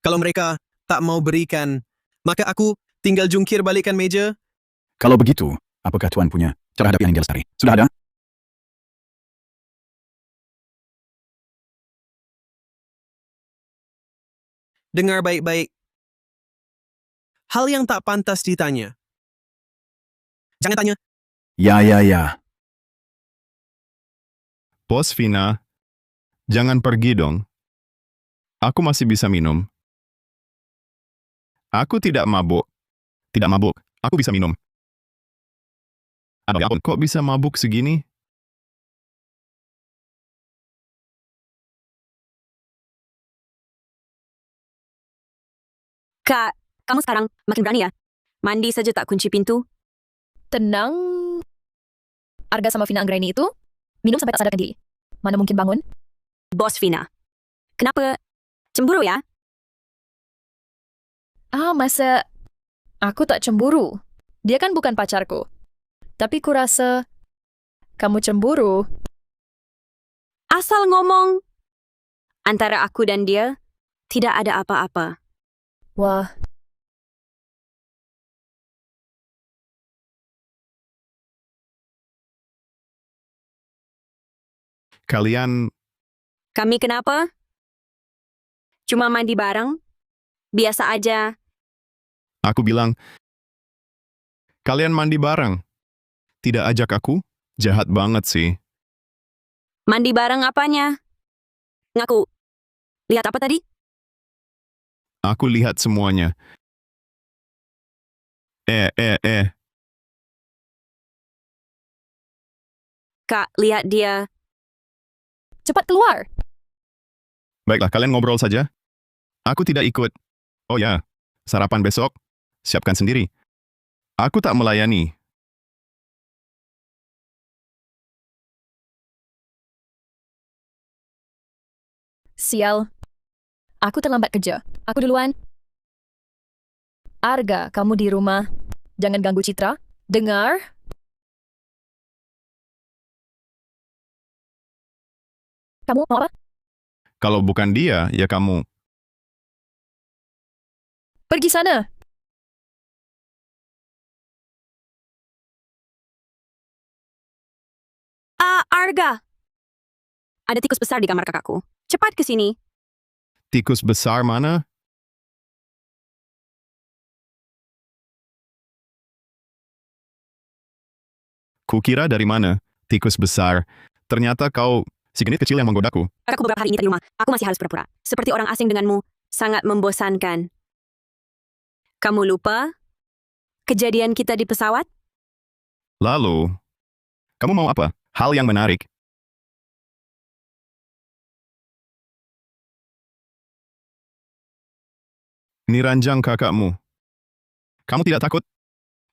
Speaker 12: Kalau mereka tak mau berikan, maka aku tinggal jungkir balikkan meja.
Speaker 3: Kalau begitu, apakah Tuan punya cara hadapi yang India Lestari? Sudah ada?
Speaker 12: Dengar baik-baik. Hal yang tak pantas ditanya. Jangan tanya.
Speaker 3: Ya.
Speaker 1: Bos Vina, jangan pergi dong. Aku masih bisa minum. Aku tidak mabuk. Tidak mabuk, aku bisa minum. Ada apa? Kok bisa mabuk segini?
Speaker 4: Kak, kamu sekarang makin berani ya? Mandi saja tak kunci pintu.
Speaker 5: Tenang. Arga sama Vina Anggraini itu minum sampai tak sadarkan diri. Mana mungkin bangun?
Speaker 4: Bos Vina, kenapa cemburu ya?
Speaker 5: Masa aku tak cemburu. Dia kan bukan pacarku. Tapi kurasa kamu cemburu.
Speaker 4: Asal ngomong. Antara aku dan dia, tidak ada apa-apa.
Speaker 5: Wah,
Speaker 1: Kalian,
Speaker 4: Kami kenapa? Cuma mandi bareng? Biasa aja.
Speaker 1: aku bilang, kalian mandi bareng. Tidak ajak aku? Jahat banget sih.
Speaker 4: Mandi bareng apanya? Ngaku. Lihat apa tadi?
Speaker 1: Aku lihat semuanya.
Speaker 4: Kak, lihat dia.
Speaker 5: cepat keluar.
Speaker 1: Baiklah, kalian ngobrol saja. Aku tidak ikut. Oh ya, sarapan besok, siapkan sendiri. Aku tak melayani.
Speaker 5: Sial. Aku terlambat kerja. Aku duluan. Arga, kamu di rumah. Jangan ganggu Citra. Dengar? Kamu mau apa?
Speaker 1: Kalau bukan dia, ya kamu.
Speaker 5: Pergi sana.
Speaker 4: Arga. Ada tikus besar di kamar kakakku. Cepat ke sini.
Speaker 1: Tikus besar mana? Kukira dari mana? Tikus besar. Ternyata kau si genit kecil yang menggodaku.
Speaker 4: Kakakku beberapa hari ini tak di rumah. Aku masih harus pura-pura. Seperti orang asing denganmu. Sangat membosankan. Kamu lupa? Kejadian kita di pesawat?
Speaker 1: Lalu, kamu mau apa? Hal yang menarik. Ini ranjang kakakmu. Kamu tidak takut?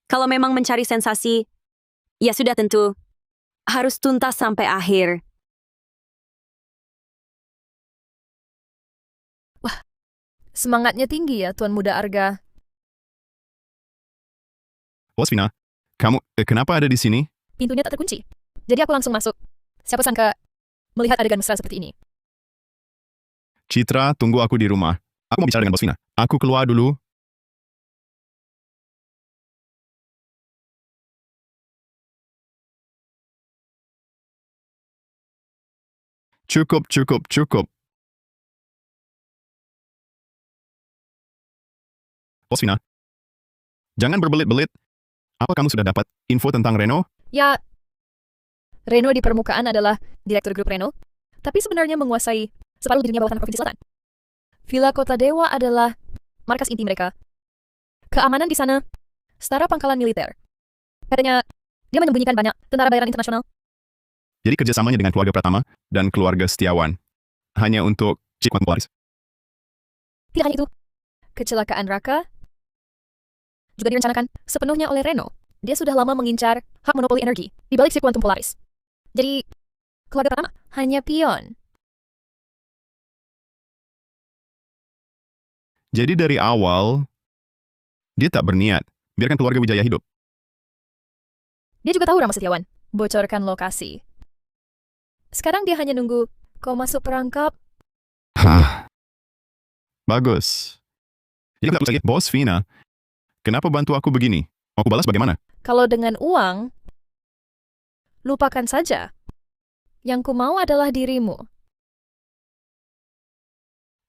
Speaker 4: Kalau memang mencari sensasi, ya sudah tentu. Harus tuntas sampai akhir.
Speaker 5: Semangatnya tinggi ya, Tuan Muda Arga.
Speaker 1: Bos Vina, kamu kenapa ada di sini?
Speaker 5: Pintunya tak terkunci. Jadi aku langsung masuk. Siapa sangka melihat adegan mesra seperti ini.
Speaker 1: Citra, tunggu aku di rumah. Aku mau bicara dengan Bos Vina. Aku keluar dulu. Cukup. Bos Vina, jangan berbelit-belit. Apa kamu sudah dapat info tentang Reno?
Speaker 5: Ya, Reno di permukaan adalah direktur grup Reno, tapi sebenarnya menguasai separuh dirinya bawah tanah Provinsi Selatan. Villa Kota Dewa adalah markas inti mereka. Keamanan di sana setara pangkalan militer. Katanya, dia menyembunyikan banyak tentara bayaran internasional.
Speaker 1: Jadi kerjasamanya dengan keluarga Pratama dan keluarga Setiawan hanya untuk chip kuantum polaris.
Speaker 5: Tidak hanya itu, kecelakaan Raka juga direncanakan sepenuhnya oleh Reno. Dia sudah lama mengincar hak monopoli energi di balik chip kuantum polaris. Jadi, keluarga Pratama hanya pion.
Speaker 1: Jadi dari awal, dia tak berniat biarkan keluarga Wijaya hidup.
Speaker 5: Dia juga tahu Rama Setiawan bocorkan lokasi. Sekarang dia hanya nunggu kau masuk perangkap.
Speaker 1: Hah. Bagus. Jadi aku tak lagi, Bos Vina, kenapa bantu aku begini? Mau aku balas bagaimana?
Speaker 5: Kalau dengan uang, lupakan saja. Yang ku mau adalah dirimu.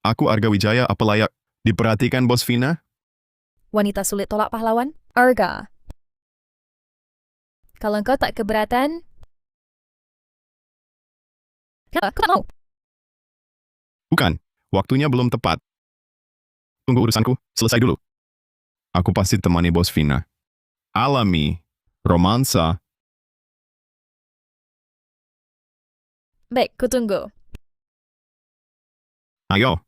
Speaker 1: Aku Arga Wijaya, apa layak diperhatikan Bos Vina?
Speaker 5: Wanita sulit tolak pahlawan, Arga. Kalau engkau tak keberatan, kenapa? Kau tak mau?
Speaker 1: Bukan, waktunya belum tepat. Tunggu urusanku, selesai dulu. Aku pasti temani Bos Vina. Alami, romansa.
Speaker 5: Baik, ku tunggu.
Speaker 1: Ayo.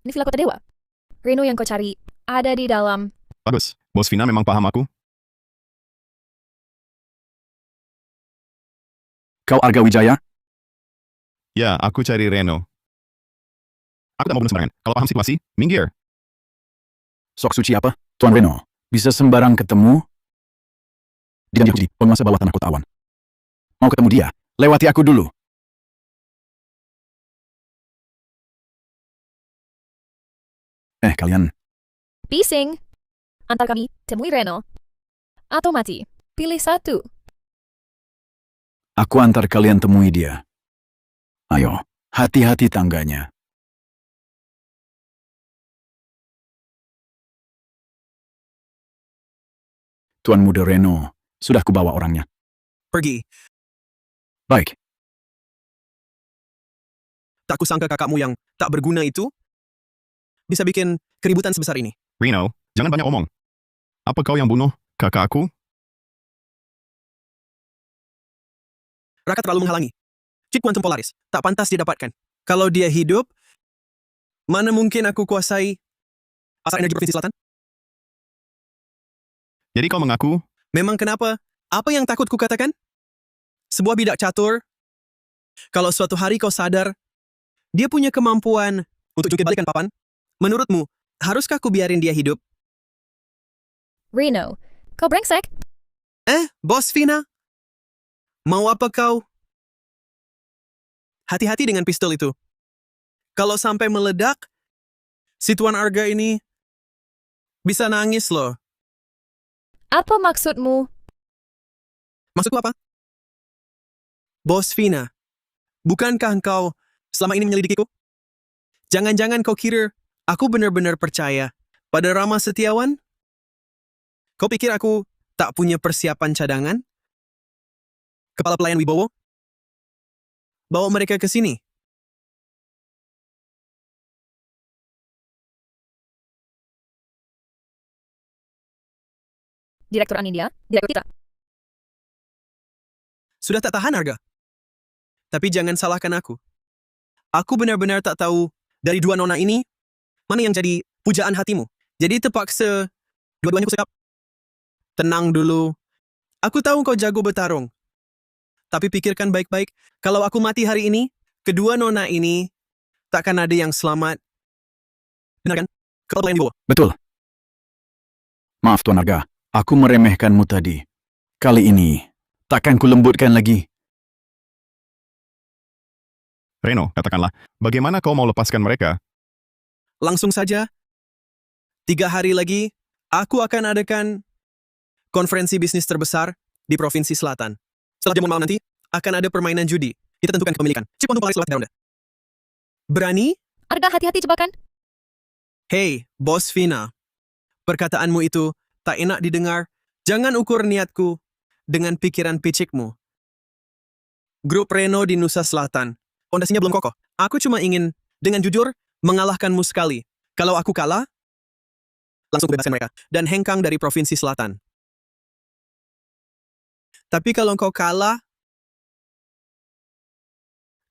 Speaker 5: Ini Villa Kota Dewa. Reno yang kau cari ada di dalam.
Speaker 1: Bagus, Bos Vina memang paham aku.
Speaker 3: Kau Arga Wijaya?
Speaker 1: Ya, aku cari Reno. Aku tak mau bunuh sembarangan. Kalau paham situasi, minggir.
Speaker 3: Sok suci apa? Tuan Reno, bisa sembarang ketemu? Dia jadi penguasa bawah tanah Kota Awan. Mau ketemu dia? Lewati aku dulu. Kalian.
Speaker 5: Pising. Antar kami, temui Reno. Atau mati. Pilih satu.
Speaker 3: Aku antar kalian temui dia. Ayo, hati-hati tangganya. Tuan Muda Reno, sudah kubawa orangnya.
Speaker 12: Pergi.
Speaker 3: Baik.
Speaker 12: Tak kusangka kakakmu yang tak berguna itu bisa bikin keributan sebesar ini.
Speaker 1: Reno, jangan banyak omong. Apa kau yang bunuh kakakku?
Speaker 12: Raka terlalu menghalangi. Chip kuantum polaris tak pantas didapatkan. Kalau dia hidup, mana mungkin aku kuasai pasar energi Provinsi Selatan?
Speaker 1: Jadi kau mengaku?
Speaker 12: Memang kenapa? Apa yang takut kukatakan? Sebuah bidak catur. Kalau suatu hari kau sadar, dia punya kemampuan untuk jungkit balikan papan, menurutmu, haruskah ku biarin dia hidup?
Speaker 5: Reno, kau brengsek?
Speaker 12: Bos Vina? Mau apa kau? Hati-hati dengan pistol itu. Kalau sampai meledak, si Tuan Arga ini bisa nangis loh.
Speaker 5: Apa maksudmu?
Speaker 12: Maksudku apa? Bos Vina, bukankah engkau selama ini menyelidikiku? Jangan-jangan kau kira aku benar-benar percaya pada Rama Setiawan? Kau pikir aku tak punya persiapan cadangan? Kepala pelayan Wibowo? bawa mereka ke sini.
Speaker 5: Direktur Anindya, Direktur Citra.
Speaker 12: Sudah tak tahan harga. Tapi jangan salahkan aku. Aku benar-benar tak tahu dari dua nona ini, mana yang jadi pujaan hatimu. Jadi terpaksa dua-duanya kusekap. Tenang dulu. Aku tahu kau jago bertarung. Tapi pikirkan baik-baik, kalau aku mati hari ini, kedua nona ini takkan ada yang selamat. Benar kan? Kau pelayan di bawah.
Speaker 3: Betul. Maaf Tuan Arga, aku meremehkanmu tadi. Kali ini, takkan kulembutkan lagi.
Speaker 1: Reno, katakanlah, bagaimana kau mau lepaskan mereka?
Speaker 12: Langsung saja, 3 hari lagi, aku akan adakan konferensi bisnis terbesar di Provinsi Selatan. Setelah jamuan malam nanti, akan ada permainan judi. Kita tentukan kepemilikan. Chip untuk Polaris lewat 3 ronde. Berani?
Speaker 5: Arga, hati-hati jebakan.
Speaker 12: Hei, Bos Vina. Perkataanmu itu tak enak didengar. Jangan ukur niatku dengan pikiran picikmu. Grup Reno di Nusa Selatan. Pondasinya belum kokoh. Aku cuma ingin, dengan jujur, mengalahkanmu sekali. Kalau aku kalah, langsung bebaskan mereka. Dan hengkang dari Provinsi Selatan. Tapi kalau kau kalah,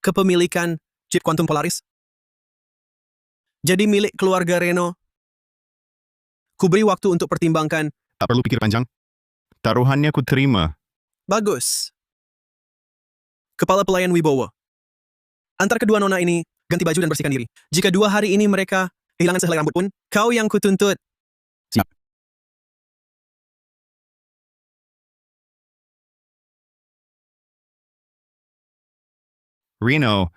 Speaker 12: kepemilikan chip kuantum Polaris jadi milik keluarga Reno. Kuberi waktu untuk pertimbangkan.
Speaker 1: Tak perlu pikir panjang. Taruhannya ku terima.
Speaker 12: Bagus. Kepala pelayan Wibowo. Antar kedua nona ini, ganti baju dan bersihkan diri. Jika 2 hari ini mereka kehilangan sehelai rambut pun, kau yang kutuntut.
Speaker 3: Siap.
Speaker 1: Reno,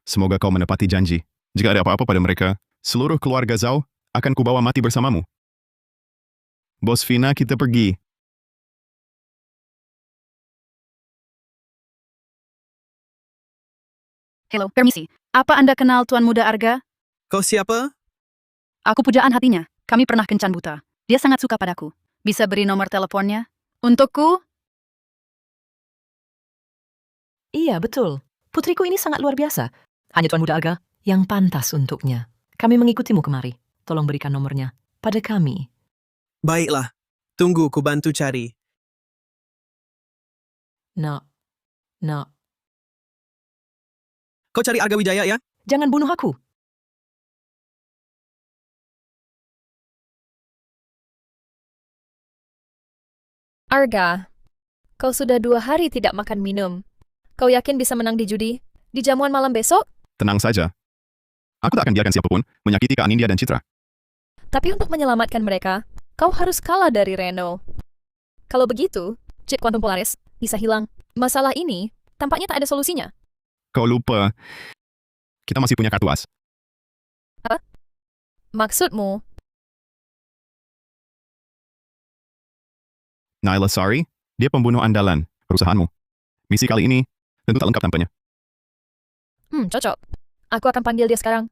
Speaker 1: semoga kau menepati janji. Jika ada apa-apa pada mereka, seluruh keluarga Zhao akan kubawa mati bersamamu. Bos Vina, kita pergi.
Speaker 10: Hello, permisi. Apa Anda kenal Tuan Muda Arga?
Speaker 12: Kau siapa?
Speaker 10: Aku pujaan hatinya. Kami pernah kencan buta. Dia sangat suka padaku. Bisa beri nomor teleponnya? Untukku?
Speaker 11: Iya, betul. Putriku ini sangat luar biasa. Hanya Tuan Muda Arga yang pantas untuknya. Kami mengikutimu kemari. Tolong berikan nomornya pada kami.
Speaker 12: Baiklah. Tunggu ku bantu cari.
Speaker 11: Nak.
Speaker 12: Kau cari Arga Wijaya ya?
Speaker 11: Jangan bunuh aku.
Speaker 5: Arga, kau sudah 2 hari tidak makan minum. Kau yakin bisa menang di judi? Di jamuan malam besok?
Speaker 1: Tenang saja. Aku tak akan biarkan siapapun menyakiti Kak Anindya dan Citra.
Speaker 5: Tapi untuk menyelamatkan mereka, kau harus kalah dari Reno. Kalau begitu, chip kuantum Polaris bisa hilang. Masalah ini tampaknya tak ada solusinya.
Speaker 1: Kau lupa, kita masih punya kartu as.
Speaker 5: Apa? Maksudmu?
Speaker 1: Naila Sari, dia pembunuh andalan perusahaanmu. Misi kali ini tentu tak lengkap tanpanya.
Speaker 5: Cocok. Aku akan panggil dia sekarang.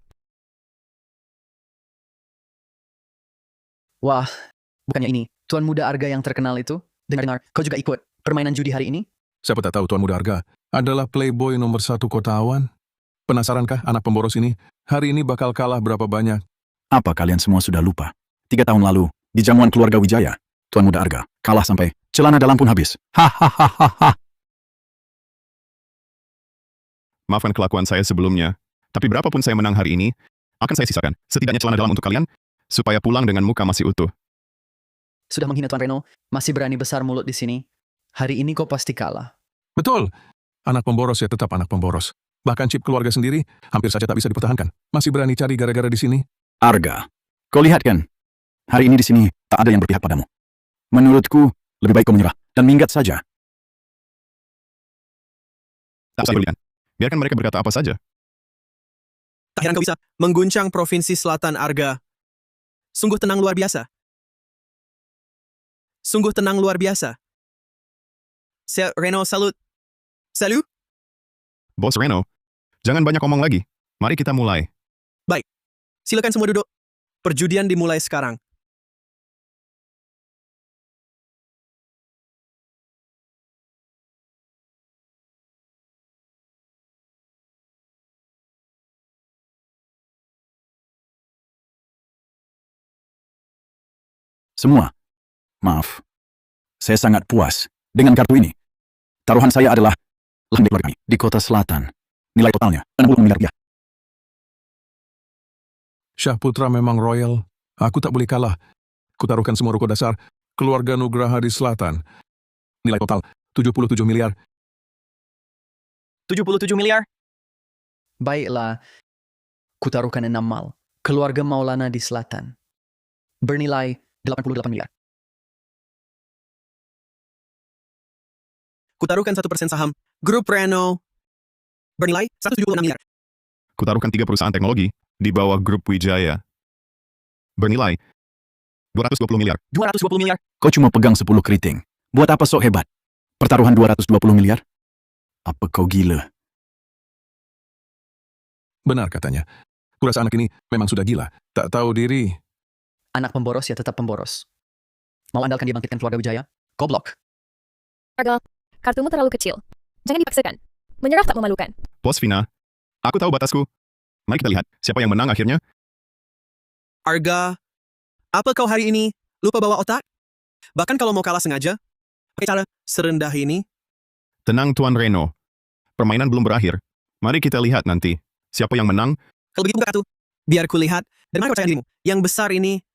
Speaker 15: Wah, bukannya ini Tuan Muda Arga yang terkenal itu? Dengar-dengar, kau juga ikut permainan judi hari ini?
Speaker 9: Siapa tak tahu Tuan Muda Arga adalah playboy nomor 1 Kota Awan? Penasarankah anak pemboros ini? Hari ini bakal kalah berapa banyak?
Speaker 3: Apa kalian semua sudah lupa? 3 tahun lalu, di jamuan keluarga Wijaya, Tuan Muda Arga kalah sampai celana dalam pun habis. Hahaha.
Speaker 1: Maafkan kelakuan saya sebelumnya, tapi berapapun saya menang hari ini, akan saya sisakan setidaknya celana dalam untuk kalian, supaya pulang dengan muka masih utuh.
Speaker 15: Sudah menghina Tuan Reno, masih berani besar mulut di sini. Hari ini kau pasti kalah.
Speaker 9: Betul. Anak pemboros ya tetap anak pemboros. Bahkan chip keluarga sendiri hampir saja tak bisa dipertahankan. Masih berani cari gara-gara di sini.
Speaker 3: Arga, kau lihat kan? Hari ini di sini tak ada yang berpihak padamu. Menurutku, lebih baik kau menyerah dan minggat saja.
Speaker 1: Tak usah pedulikan. Biarkan mereka berkata apa saja.
Speaker 12: Tak heran kau bisa mengguncang Provinsi Selatan Arga. Sungguh tenang luar biasa. Sungguh tenang luar biasa. Reno, salut. Salut.
Speaker 1: Bos Reno, jangan banyak omong lagi. Mari kita mulai.
Speaker 12: Baik. Silakan semua duduk. Perjudian dimulai sekarang.
Speaker 3: Semua. Maaf. Saya sangat puas dengan kartu ini. Taruhan saya adalah lahan milik keluarga kami di kota selatan. Nilai totalnya 60 miliar rupiah.
Speaker 9: Syah Putra memang royal. Aku tak boleh kalah. Kutaruhkan semua ruko dasar keluarga Nugraha di selatan. Nilai total 77 miliar.
Speaker 8: 77 miliar?
Speaker 15: Baiklah, kutaruhkan 6 mal. Keluarga Maulana di selatan. Bernilai 88 miliar.
Speaker 12: Kutaruhkan 1% saham. Grup Reno bernilai 176 miliar.
Speaker 1: Kutaruhkan 3 perusahaan teknologi di bawah grup Wijaya. Bernilai 220 miliar.
Speaker 8: 220 miliar?
Speaker 3: Kau cuma pegang 10 keriting. Buat apa sok hebat? Pertaruhan 220 miliar? Apa kau gila?
Speaker 9: Benar katanya. Kurasa anak ini memang sudah gila. Tak tahu diri.
Speaker 15: Anak pemboros ya tetap pemboros. Mau andalkan dia bangkitkan keluarga Wijaya? Goblok.
Speaker 5: Argal, kartumu terlalu kecil. Jangan dipaksakan. Menyerah tak memalukan.
Speaker 1: Bos Vina, aku tahu batasku. Mari kita lihat siapa yang menang akhirnya.
Speaker 12: Arga, apa kau hari ini lupa bawa otak? Bahkan kalau mau kalah sengaja, pakai cara serendah ini.
Speaker 1: Tenang Tuan Reno. Permainan belum berakhir. Mari kita lihat nanti. Siapa yang menang?
Speaker 12: Kalau begitu buka kartu. Biar kulihat. Dan mari percaya dirimu. Yang besar ini.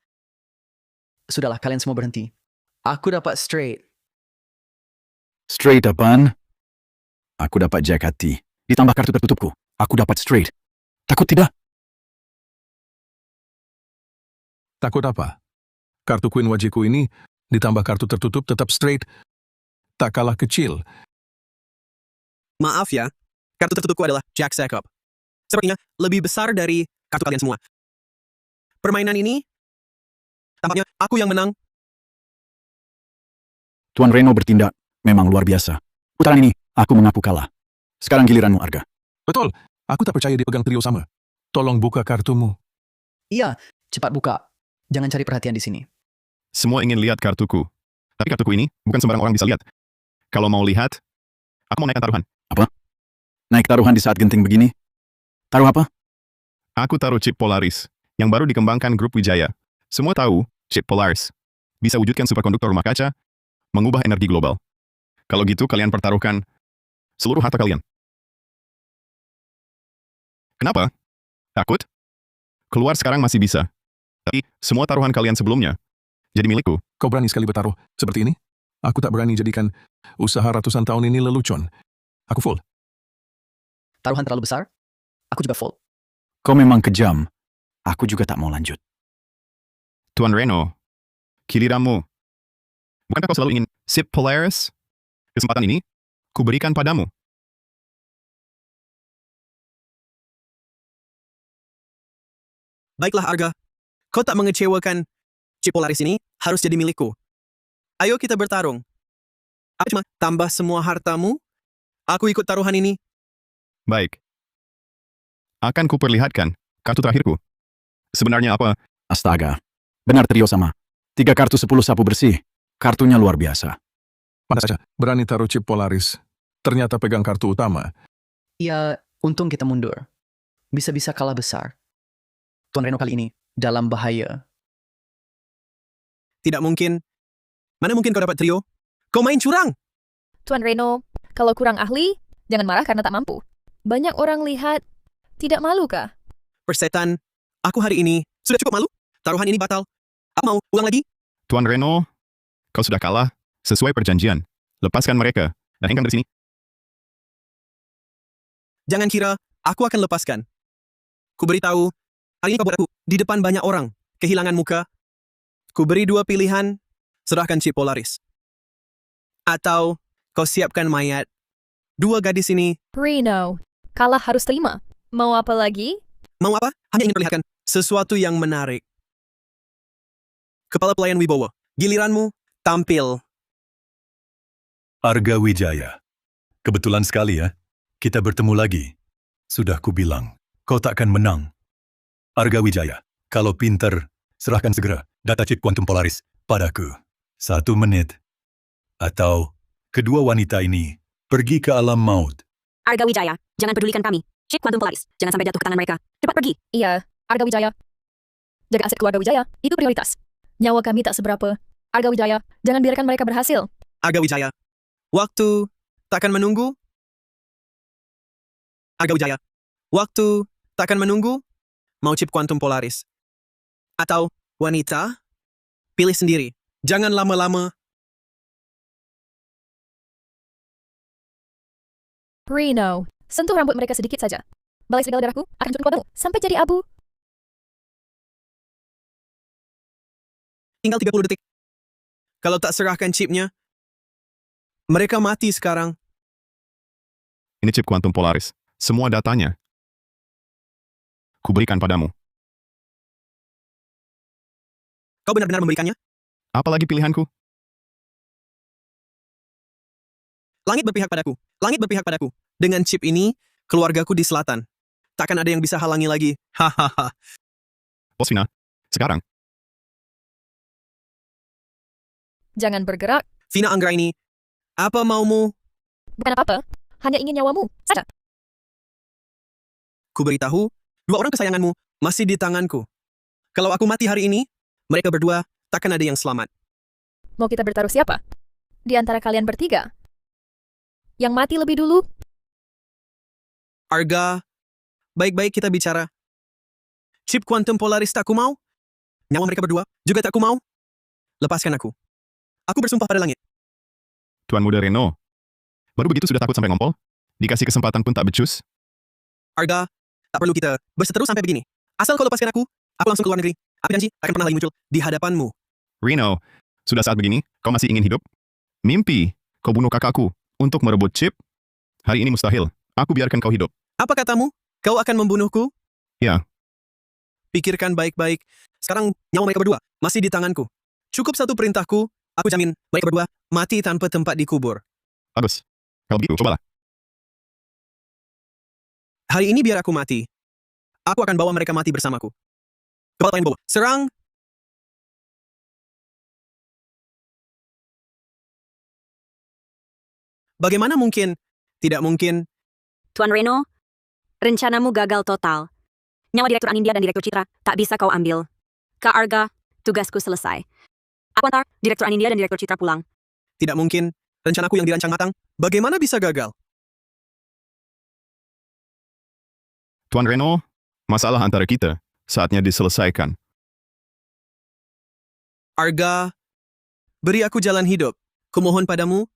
Speaker 15: Sudahlah, kalian semua berhenti. Aku dapat straight.
Speaker 3: Straight apaan? Aku dapat jack hati. Ditambah kartu tertutupku. Aku dapat straight. Takut tidak?
Speaker 9: Takut apa? Kartu Queen Wajiku ini ditambah kartu tertutup tetap straight. Tak kalah kecil.
Speaker 12: Maaf ya. Kartu tertutupku adalah Jack Sekop. Sepertinya lebih besar dari kartu kalian semua. Permainan ini, tampaknya aku yang menang.
Speaker 3: Tuan Reno bertindak memang luar biasa. Putaran ini, aku mengaku kalah. Sekarang giliranmu, Arga.
Speaker 9: Betul. Aku tak percaya dipegang trio sama. Tolong buka kartumu.
Speaker 15: Iya, cepat buka. Jangan cari perhatian di sini.
Speaker 1: Semua ingin lihat kartuku. Tapi kartuku ini bukan sembarang orang bisa lihat. Kalau mau lihat, aku mau naikkan taruhan.
Speaker 3: Apa? Naik taruhan di saat genting begini? Taruh apa?
Speaker 1: Aku taruh chip Polaris, yang baru dikembangkan grup Wijaya. Semua tahu, chip Polaris bisa wujudkan superkonduktor rumah kaca, mengubah energi global. Kalau gitu, kalian pertaruhkan seluruh harta kalian. Kenapa? Takut? Keluar sekarang masih bisa. Tapi, semua taruhan kalian sebelumnya jadi milikku.
Speaker 9: Kau berani sekali bertaruh seperti ini? Aku tak berani jadikan usaha ratusan tahun ini lelucon. Aku full.
Speaker 15: Taruhan terlalu besar? Aku juga full.
Speaker 3: Kau memang kejam. Aku juga tak mau lanjut.
Speaker 1: Tuan Reno, giliranmu. Bukankah kau selalu ingin sip Polaris? Kesempatan ini, kuberikan padamu.
Speaker 12: Baiklah Arga, kau tak mengecewakan. Chip Polaris ini harus jadi milikku. Ayo kita bertarung. Apa cuma tambah semua hartamu? Aku ikut taruhan ini.
Speaker 1: Baik. Akan kuperlihatkan kartu terakhirku. Sebenarnya apa?
Speaker 3: Astaga. Benar trio sama. 3 kartu 10 sapu bersih. Kartunya luar biasa.
Speaker 9: Pantas saja, berani taruh chip Polaris. Ternyata pegang kartu utama.
Speaker 15: Ya, untung kita mundur. Bisa-bisa kalah besar. Tuan Reno kali ini dalam bahaya.
Speaker 12: Tidak mungkin. Mana mungkin kau dapat trio? Kau main curang!
Speaker 5: Tuan Reno, kalau kurang ahli, jangan marah karena tak mampu. Banyak orang lihat, tidak malu kah?
Speaker 12: Persetan, aku hari ini sudah cukup malu. Taruhan ini batal. Aku mau ulang lagi.
Speaker 1: Tuan Reno, kau sudah kalah sesuai perjanjian. Lepaskan mereka dan hengkang dari sini.
Speaker 12: Jangan kira aku akan lepaskan. Ku beritahu, hari ini kau buat aku di depan banyak orang. Kehilangan muka. Ku beri 2 pilihan, serahkan chip Polaris. Atau kau siapkan mayat. 2 gadis ini.
Speaker 5: Reno, kalah harus terima. Mau apa lagi?
Speaker 12: Mau apa? Hanya ingin perlihatkan sesuatu yang menarik. Kepala pelayan Wibowo, giliranmu, tampil.
Speaker 13: Arga Wijaya. Kebetulan sekali ya, kita bertemu lagi. Sudah kubilang, kau takkan menang. Arga Wijaya, kalau pinter, serahkan segera data chip kuantum Polaris padaku. 1 menit. Atau kedua wanita ini pergi ke alam maut.
Speaker 4: Arga Wijaya, jangan pedulikan kami. Chip kuantum Polaris, jangan sampai jatuh ke tangan mereka. Cepat pergi.
Speaker 5: Iya, Arga Wijaya. Jaga aset keluarga Wijaya, itu prioritas. Nyawa kami tak seberapa. Arga Wijaya, jangan biarkan mereka berhasil.
Speaker 12: Arga Wijaya, waktu takkan menunggu. Arga Wijaya, waktu takkan menunggu. Mau chip kuantum Polaris? Atau wanita? Pilih sendiri. Jangan lama-lama.
Speaker 5: Reno, sentuh rambut mereka sedikit saja. Balai segala darahku akan turun padamu sampai jadi abu.
Speaker 12: Tinggal 30 detik. Kalau tak serahkan chipnya, mereka mati sekarang.
Speaker 1: Ini chip kuantum Polaris. Semua datanya. Kuberikan padamu.
Speaker 12: Kau benar-benar memberikannya?
Speaker 1: Apalagi pilihanku?
Speaker 12: Langit berpihak padaku. Langit berpihak padaku. Dengan chip ini, keluargaku di selatan. Takkan ada yang bisa halangi lagi. Hahaha.
Speaker 1: Bos Vina, sekarang.
Speaker 5: Jangan bergerak.
Speaker 12: Vina Anggraini, apa maumu?
Speaker 5: Bukan apa-apa, hanya ingin nyawamu saja.
Speaker 12: Ku beritahu, 2 orang kesayanganmu masih di tanganku. Kalau aku mati hari ini, mereka berdua takkan ada yang selamat.
Speaker 5: Mau kita bertaruh siapa? Di antara kalian bertiga? Yang mati lebih dulu?
Speaker 12: Arga, baik-baik kita bicara. Chip kuantum Polaris tak ku mau. Nyawa mereka berdua juga tak ku mau. Lepaskan aku. Aku bersumpah pada langit.
Speaker 1: Tuan Muda Reno, baru begitu sudah takut sampai ngompol? Dikasih kesempatan pun tak becus?
Speaker 12: Arga, tak perlu kita berseteru sampai begini. Asal kau lepaskan aku langsung ke luar negeri. Aku janji akan pernah lagi muncul di hadapanmu.
Speaker 1: Reno, sudah saat begini, kau masih ingin hidup? Mimpi, kau bunuh kakakku untuk merebut chip? Hari ini mustahil. Aku biarkan kau hidup.
Speaker 12: Apa katamu? Kau akan membunuhku?
Speaker 1: Ya.
Speaker 12: Pikirkan baik-baik. Sekarang nyawa mereka berdua masih di tanganku. Cukup satu perintahku, aku jamin mereka berdua mati tanpa tempat dikubur.
Speaker 1: Bagus. Kalau begitu, cobalah.
Speaker 12: Hari ini biar aku mati. Aku akan bawa mereka mati bersamaku. Kepala tangan bawa. Serang! Bagaimana mungkin? Tidak mungkin.
Speaker 4: Tuan Reno, rencanamu gagal total. Nyawa Direktur Anindya dan Direktur Citra tak bisa kau ambil. Kak Arga, tugasku selesai. Aku antar Direktur Anindya dan Direktur Citra pulang.
Speaker 12: Tidak mungkin. Rencanaku yang dirancang matang, bagaimana bisa gagal?
Speaker 1: Tuan Reno, masalah antara kita saatnya diselesaikan.
Speaker 12: Arga, beri aku jalan hidup. Kumohon padamu.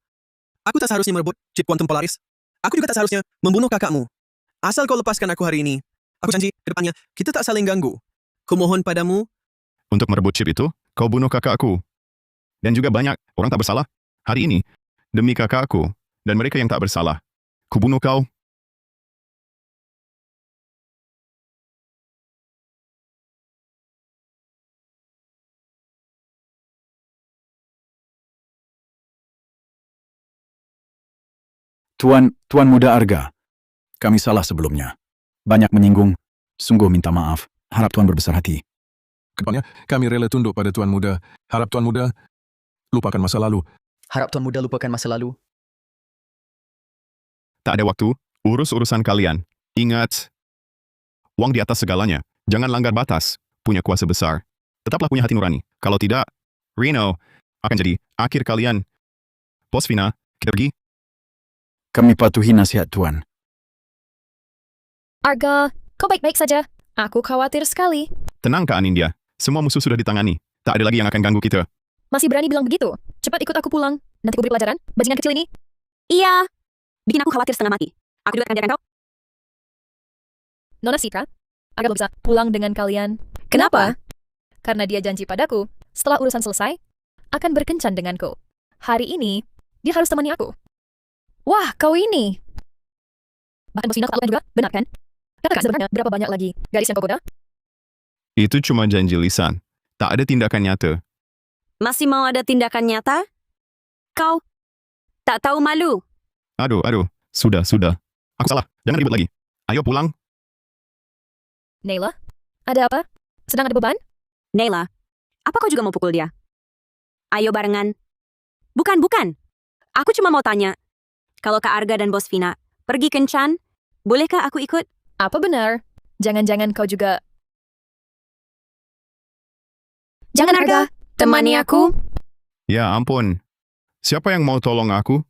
Speaker 12: Aku tak seharusnya merebut chip kuantum Polaris. Aku juga tak seharusnya membunuh kakakmu. Asal kau lepaskan aku hari ini. Aku janji, ke depannya kita tak saling ganggu. Kumohon padamu.
Speaker 1: Untuk merebut chip itu, kau bunuh kakakku. Dan juga banyak orang tak bersalah. Hari ini, demi kakakku dan mereka yang tak bersalah, kubunuh kau.
Speaker 3: Tuan Muda Arga, kami salah sebelumnya. Banyak menyinggung, sungguh minta maaf. Harap Tuan berbesar hati.
Speaker 9: Kedepannya, kami rela tunduk pada Tuan Muda. Harap Tuan Muda lupakan masa lalu.
Speaker 15: Harap Tuan Muda lupakan masa lalu.
Speaker 1: Tak ada waktu, urus urusan kalian. Ingat, uang di atas segalanya. Jangan langgar batas. Punya kuasa besar. Tetaplah punya hati nurani. Kalau tidak, Reno akan jadi akhir kalian. Bos Vina, kita pergi.
Speaker 3: Kami patuhi nasihat Tuan.
Speaker 5: Arga, kau baik-baik saja. Aku khawatir sekali.
Speaker 1: Tenang Kak Anindya. Semua musuh sudah ditangani. Tak ada lagi yang akan ganggu kita.
Speaker 5: Masih berani bilang begitu? Cepat ikut aku pulang. Nanti ku beri pelajaran, bajingan kecil ini.
Speaker 4: Iya. Bikin aku khawatir setengah mati. Aku juga akan biarkan kau.
Speaker 5: Nona Citra, Arga belum bisa pulang dengan kalian. Kenapa? Karena dia janji padaku, setelah urusan selesai, akan berkencan denganku. Hari ini, dia harus temani aku. Wah, kau ini. Bahkan Bos Vina ketahuan juga, benar kan? Katakan sebenarnya berapa banyak lagi gadis yang kau goda?
Speaker 1: Itu cuma janji lisan. Tak ada tindakan nyata.
Speaker 4: Masih mau ada tindakan nyata? Kau tak tahu malu.
Speaker 1: Aduh. Sudah. Aku salah. Jangan ribut lagi. Ayo pulang.
Speaker 5: Nayla, ada apa? Sedang ada beban?
Speaker 4: Nayla, apa kau juga mau pukul dia? Ayo barengan. Bukan. Aku cuma mau tanya. Kalau Kak Arga dan Bos Vina pergi kencan, bolehkah aku ikut?
Speaker 5: Apa benar? Jangan-jangan kau juga...
Speaker 4: Jangan Arga,
Speaker 5: Temani aku?
Speaker 1: Ya ampun. Siapa yang mau tolong aku?